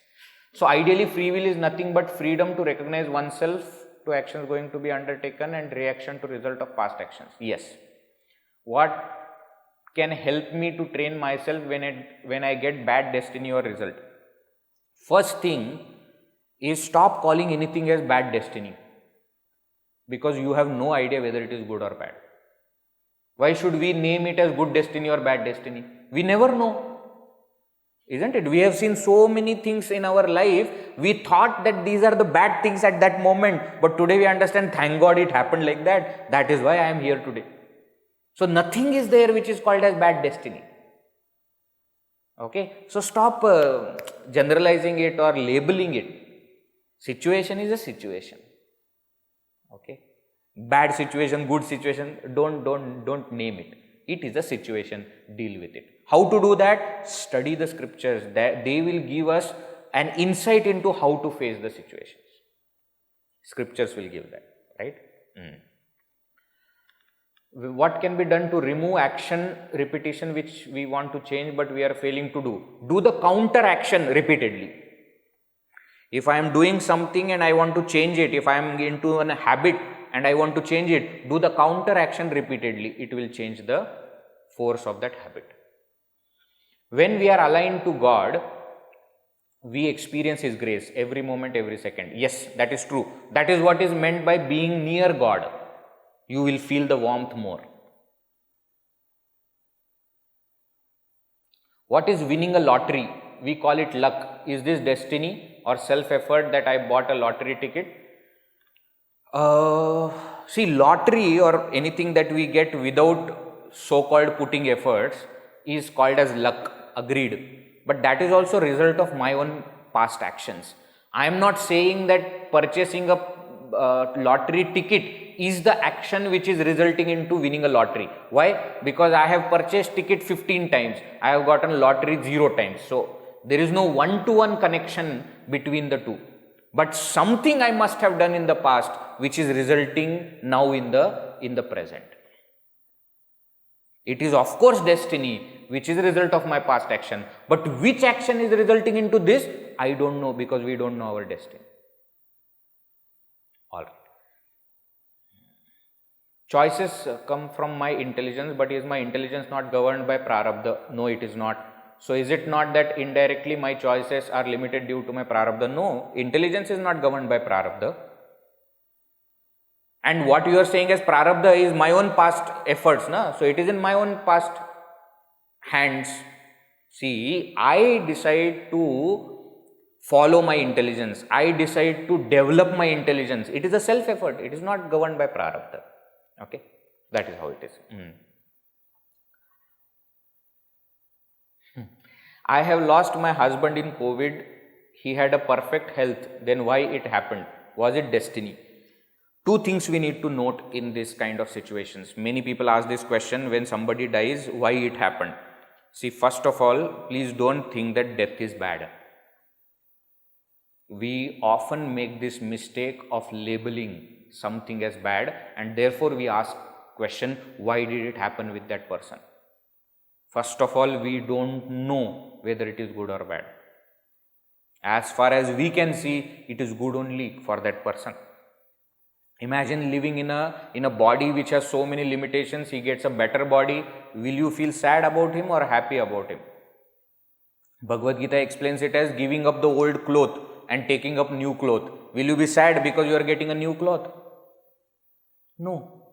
So ideally free will is nothing but freedom to recognize oneself to actions going to be undertaken and reaction to result of past actions. Yes. What can help me to train myself when I get bad destiny or result? First thing is stop calling anything as bad destiny, because you have no idea whether it is good or bad. Why should we name it as good destiny or bad destiny? We never know. Isn't it? We have seen so many things in our life. We thought that these are the bad things at that moment, but today we understand, thank God it happened like that. That is why I am here today. So nothing is there which is called as bad destiny. Okay. So stop generalizing it or labeling it. Situation is a situation. Okay. Bad situation, good situation, don't name it. It is a situation, deal with it. How to do that? Study the scriptures. That they will give us an insight into how to face the situations. Scriptures will give that, right? What can be done to remove action repetition which we want to change but we are failing to do? Do the counter action repeatedly. If I am doing something and I want to change it, if I am into a habit and I want to change it, do the counter action repeatedly. It will change the force of that habit. When we are aligned to God, we experience His grace every moment, every second. Yes, that is true. That is what is meant by being near God. You will feel the warmth more. What is winning a lottery? We call it luck. Is this destiny or self-effort that I bought a lottery ticket? See, lottery or anything that we get without so-called putting efforts is called as luck, agreed. But that is also a result of my own past actions. I am not saying that purchasing a lottery ticket is the action which is resulting into winning a lottery. Why? Because I have purchased ticket 15 times, I have gotten lottery 0 times. So there is no one-to-one connection between the two. But something I must have done in the past which is resulting now in the present. It is of course destiny which is a result of my past action. But which action is resulting into this? I don't know, because we don't know our destiny. Alright. Choices come from my intelligence, but is my intelligence not governed by prarabdha? No, it is not. So is it not that indirectly my choices are limited due to my prarabdha? No, intelligence is not governed by prarabdha. And what you are saying as prarabdha is my own past efforts, na? So it is in my own past hands. See, I decide to follow my intelligence. I decide to develop my intelligence. It is a self-effort. It is not governed by prarabdha. Okay, that is how it is. I have lost my husband in COVID. He had a perfect health. Then why it happened? Was it destiny? Two things we need to note in this kind of situations. Many people ask this question when somebody dies, why it happened? See, first of all, please don't think that death is bad. We often make this mistake of labeling something as bad, and therefore we ask question, why did it happen with that person? First of all, we don't know whether it is good or bad. As far as we can see, it is good only for that person. Imagine living in a body which has so many limitations. He gets a better body. Will you feel sad about him or happy about him? Bhagavad Gita explains it as giving up the old cloth and taking up new cloth. Will you be sad because you are getting a new cloth? No.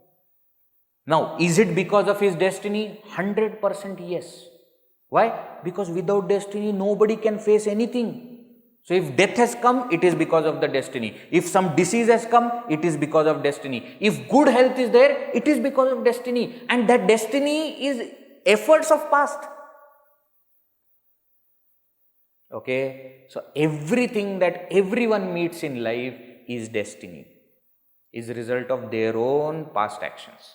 Now, is it because of his destiny? 100% yes. Why? Because without destiny, nobody can face anything. So, if death has come, it is because of the destiny. If some disease has come, it is because of destiny. If good health is there, it is because of destiny. And that destiny is efforts of past. Okay? So, everything that everyone meets in life is destiny, is a result of their own past actions.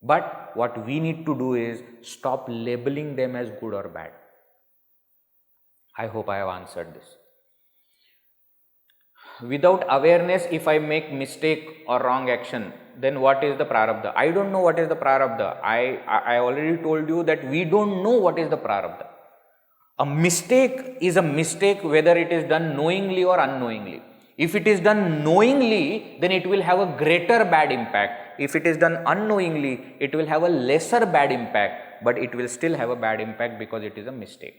But what we need to do is stop labeling them as good or bad. I hope I have answered this. Without awareness, if I make mistake or wrong action, then what is the prarabdha? I don't know what is the prarabdha. I already told you that we don't know what is the prarabdha. A mistake is a mistake whether it is done knowingly or unknowingly. If it is done knowingly, then it will have a greater bad impact. If it is done unknowingly, it will have a lesser bad impact, but it will still have a bad impact because it is a mistake.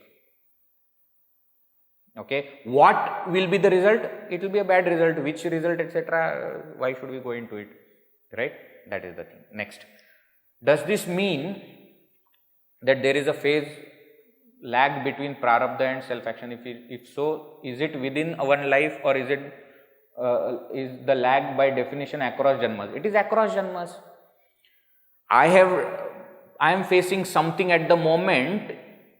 Okay, what will be the result? It will be a bad result. Which result, etc. Why should we go into it? Right? That is the thing. Next, does this mean that there is a phase lag between prarabdha and self-action? If so, is it within one life or is it is the lag by definition across janmas? It is across janmas. I am facing something at the moment.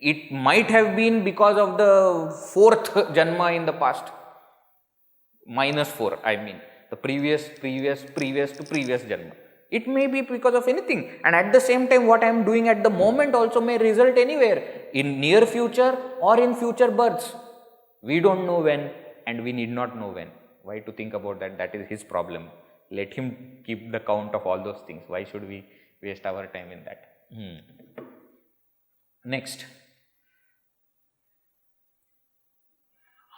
It might have been because of the 4th janma in the past, -4, I mean the previous to previous janma. It may be because of anything, and at the same time what I am doing at the moment also may result anywhere in near future or in future births. We don't know when, and we need not know when. Why to think about that? That is his problem. Let him keep the count of all those things. Why should we waste our time in that? Next,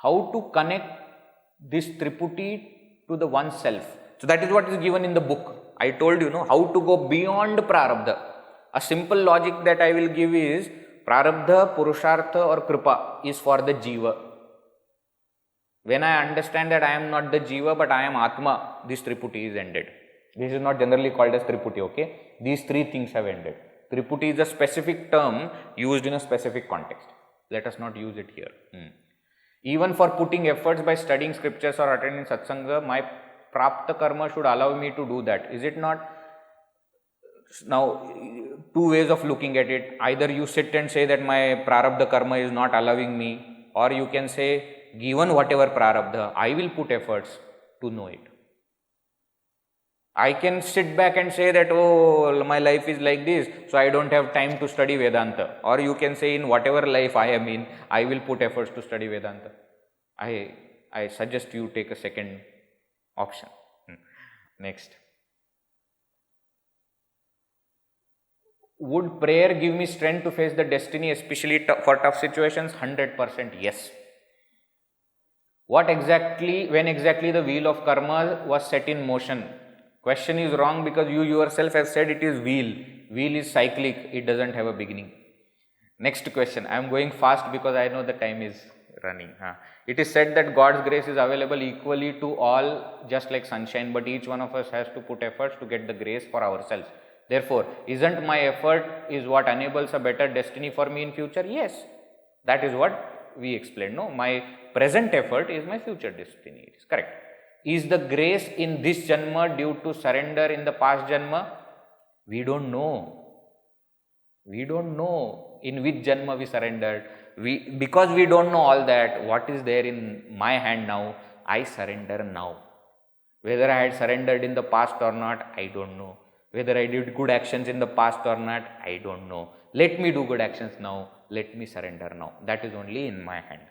how to connect this Triputi to the oneself. So that is what is given in the book. I told you, how to go beyond Prarabdha. A simple logic that I will give is Prarabdha, Purushartha or Kripa is for the Jiva. When I understand that I am not the Jiva but I am Atma, this Triputi is ended. This is not generally called as Triputi, okay? These three things have ended. Triputi is a specific term used in a specific context. Let us not use it here. Even for putting efforts by studying scriptures or attending satsanga, my prapta karma should allow me to do that. Is it not? Now, two ways of looking at it. Either you sit and say that my prarabdha karma is not allowing me, or you can say, given whatever prarabdha, I will put efforts to know it. I can sit back and say that, oh, my life is like this, so I don't have time to study Vedanta. Or you can say, in whatever life I am in, I will put efforts to study Vedanta. I suggest you take a second option. Next. Would prayer give me strength to face the destiny, especially for tough situations? 100% yes. When exactly the wheel of karma was set in motion? Question is wrong because you yourself have said it is wheel. Wheel is cyclic, it doesn't have a beginning. Next question. I am going fast because I know the time is running. It is said that God's grace is available equally to all, just like sunshine, but each one of us has to put efforts to get the grace for ourselves. Therefore, isn't my effort is what enables a better destiny for me in future? Yes. That is what we explained. No, my present effort is my future destiny. It is correct. Is the grace in this janma due to surrender in the past janma? We don't know. We don't know in which janma we surrendered. Because we don't know all that, what is there in my hand now, I surrender now. Whether I had surrendered in the past or not, I don't know. Whether I did good actions in the past or not, I don't know. Let me do good actions now. Let me surrender now. That is only in my hand.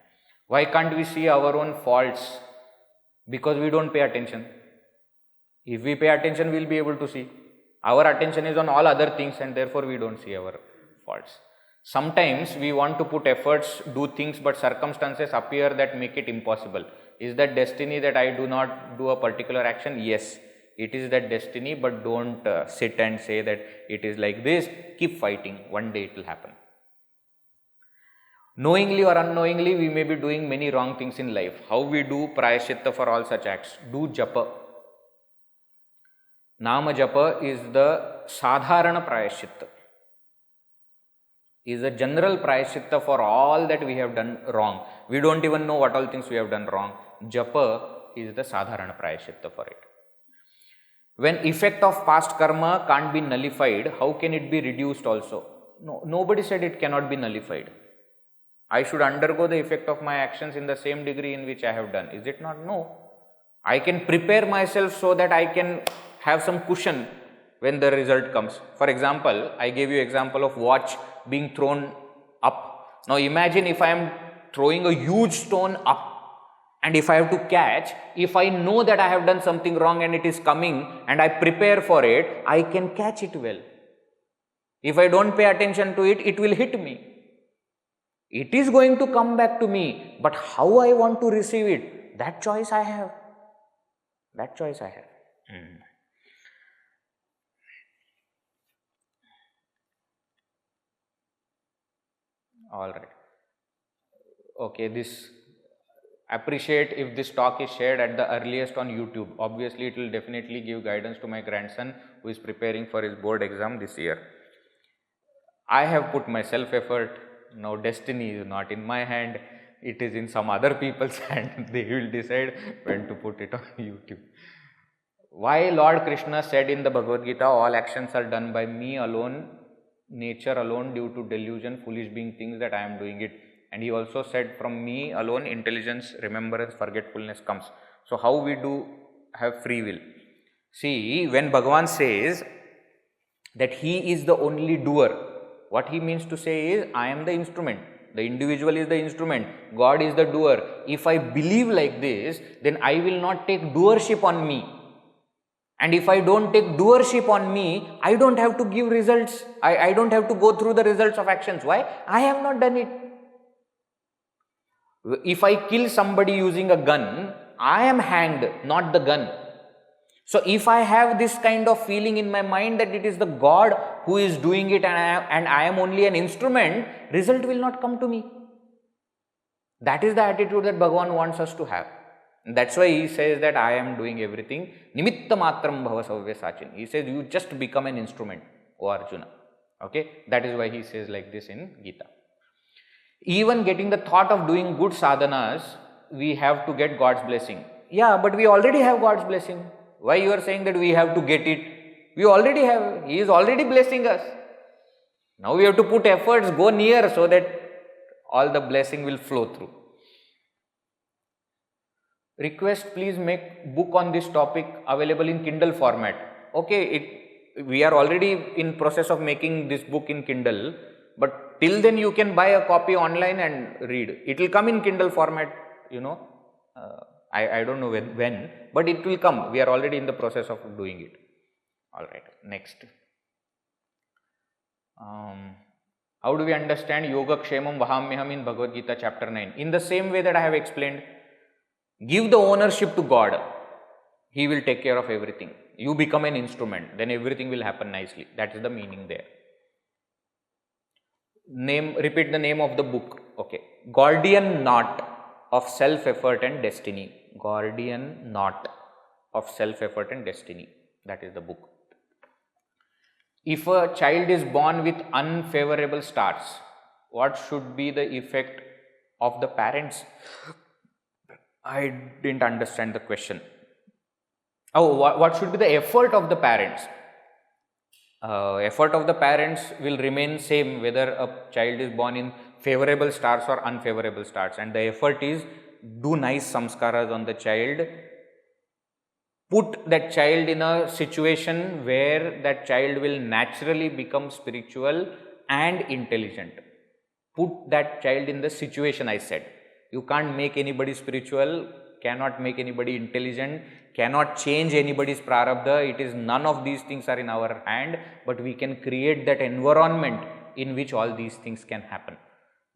Why can't we see our own faults? Because we don't pay attention. If we pay attention, we will be able to see. Our attention is on all other things and therefore we don't see our faults. Sometimes we want to put efforts, do things, but circumstances appear that make it impossible. Is that destiny that I do not do a particular action? Yes, it is that destiny, but don't sit and say that it is like this. Keep fighting. One day it will happen. Knowingly or unknowingly, we may be doing many wrong things in life. How we do prayaschitta for all such acts? Do japa. Nama japa is the sadharana prayaschitta. Is a general prayaschitta for all that we have done wrong. We don't even know what all things we have done wrong. Japa is the sadharana prayaschitta for it. When effect of past karma can't be nullified, how can it be reduced also? No, nobody said it cannot be nullified. I should undergo the effect of my actions in the same degree in which I have done. Is it not? No. I can prepare myself so that I can have some cushion when the result comes. For example, I gave you example of watch being thrown up. Now imagine if I am throwing a huge stone up and if I have to catch, if I know that I have done something wrong and it is coming and I prepare for it, I can catch it well. If I don't pay attention to it, it will hit me. It is going to come back to me, but how I want to receive it, that choice I have. That choice I have. All right. Okay, this appreciate if this talk is shared at the earliest on YouTube. Obviously, it will definitely give guidance to my grandson who is preparing for his board exam this year. I have put my self-effort. Now, destiny is not in my hand. It is in some other people's hand. They will decide when to put it on YouTube. Why Lord Krishna said in the Bhagavad Gita, all actions are done by me alone, nature alone, due to delusion, foolish being things that I am doing it. And he also said, from me alone, intelligence, remembrance, forgetfulness comes. So, how we do have free will? See, when Bhagavan says that he is the only doer, what he means to say is, I am the instrument. The individual is the instrument. God is the doer. If I believe like this, then I will not take doership on me. And if I don't take doership on me, I don't have to give results. I don't have to go through the results of actions. Why? I have not done it. If I kill somebody using a gun, I am hanged, not the gun. So if I have this kind of feeling in my mind that it is the God who is doing it and I am only an instrument, result will not come to me. That is the attitude that Bhagavan wants us to have. That's why he says that I am doing everything. Nimitta matram bhava savya sachin. He says you just become an instrument, O Arjuna. Okay, that is why he says like this in Gita. Even getting the thought of doing good sadhanas, we have to get God's blessing. Yeah, but we already have God's blessing. Why you are saying that we have to get it? We already have. He is already blessing us. Now we have to put efforts, go near so that all the blessing will flow through. Request, please make book on this topic available in Kindle format. Okay, we are already in process of making this book in Kindle, but till then you can buy a copy online and read. It will come in Kindle format, I don't know when, but it will come. We are already in the process of doing it. Alright, next. How do we understand Yoga Kshemam Vahamyaham in Bhagavad Gita chapter 9? In the same way that I have explained, give the ownership to God. He will take care of everything. You become an instrument, then everything will happen nicely. That is the meaning there. Repeat the name of the book. Okay. Gordian Knot of Self-Effort and Destiny. Gordian Knot of Self-Effort and Destiny. That is the book. If a child is born with unfavorable stars, what should be the effect of the parents? I didn't understand the question. Oh, what should be the effort of the parents? Effort of the parents will remain same whether a child is born in favorable stars or unfavorable stars, and the effort is do nice samskaras on the child, put that child in a situation where that child will naturally become spiritual and intelligent. Put that child in the situation I said. You can't make anybody spiritual, cannot make anybody intelligent, cannot change anybody's prarabdha. It is none of these things are in our hand, but we can create that environment in which all these things can happen.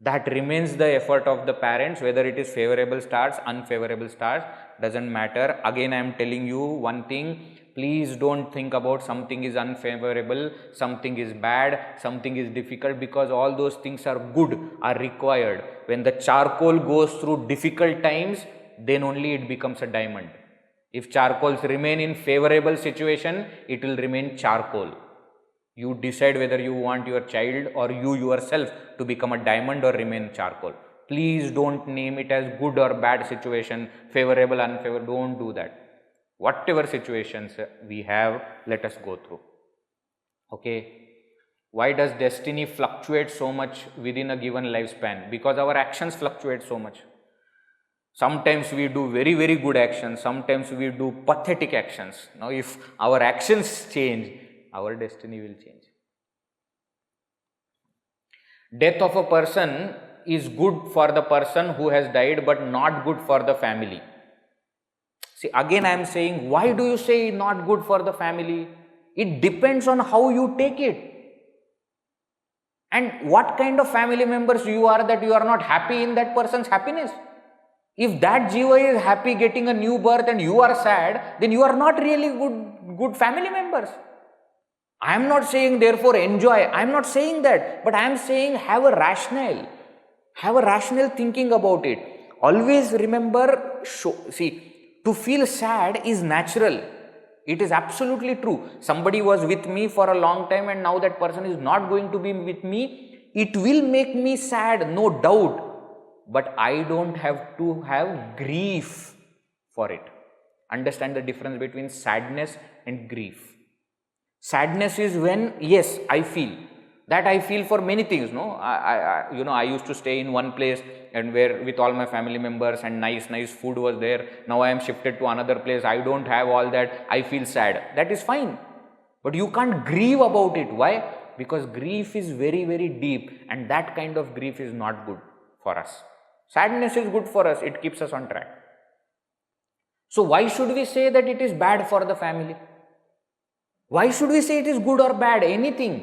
That remains the effort of the parents, whether it is favorable stars, unfavorable stars, doesn't matter. Again, I am telling you one thing, please don't think about something is unfavorable, something is bad, something is difficult, because all those things are good, are required. When the charcoal goes through difficult times, then only it becomes a diamond. If charcoals remain in favorable situation, it will remain charcoal. You decide whether you want your child or you yourself to become a diamond or remain charcoal. Please don't name it as good or bad situation, favorable, unfavorable, don't do that. Whatever situations we have, let us go through. Okay. Why does destiny fluctuate so much within a given lifespan? Because our actions fluctuate so much. Sometimes we do very, very good actions, sometimes we do pathetic actions. Now, if our actions change, our destiny will change. Death of a person is good for the person who has died, but not good for the family. See, again I am saying, why do you say not good for the family? It depends on how you take it. And what kind of family members you are that you are not happy in that person's happiness. If that jiva is happy getting a new birth and you are sad, then you are not really good family members. I am not saying therefore enjoy, I am not saying that, but I am saying have a rationale thinking about it. Always remember, to feel sad is natural. It is absolutely true. Somebody was with me for a long time and now that person is not going to be with me. It will make me sad, no doubt. But I don't have to have grief for it. Understand the difference between sadness and grief. Sadness is when, yes, I feel. That I feel for many things, no? I used to stay in one place and where with all my family members and nice food was there. Now I am shifted to another place. I don't have all that. I feel sad. That is fine. But you can't grieve about it. Why? Because grief is very, very deep and that kind of grief is not good. for us. Sadness is good for us, it keeps us on track. So why should we say that it is bad for the family? Why should we say it is good or bad? Anything.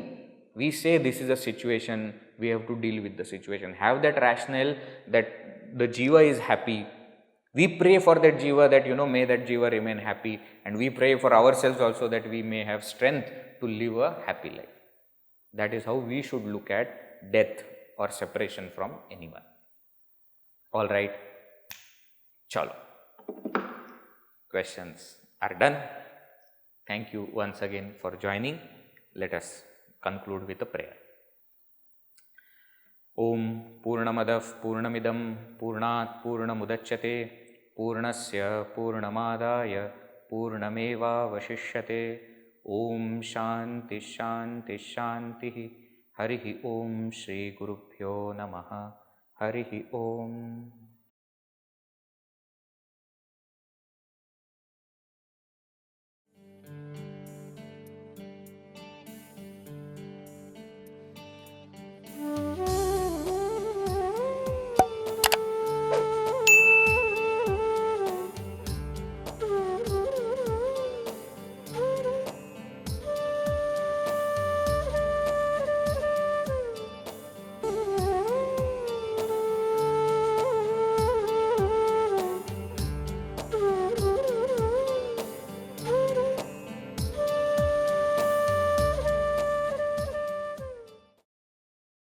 We say this is a situation, we have to deal with the situation. Have that rationale that the jiva is happy. We pray for that jiva that, may that jiva remain happy. And we pray for ourselves also that we may have strength to live a happy life. That is how we should look at death or separation from anyone. Alright. Chalo. Questions are done. Thank you once again for joining. Let us conclude with a prayer. Om Purnamadav Purnamidam Purnat Purnamudachyate Purnasya Purnamadaya Purnameva Vashishyate. Om Shanti Shanti Shanti. Harihi Om Shri Gurubhyo Namaha. Harihi Om.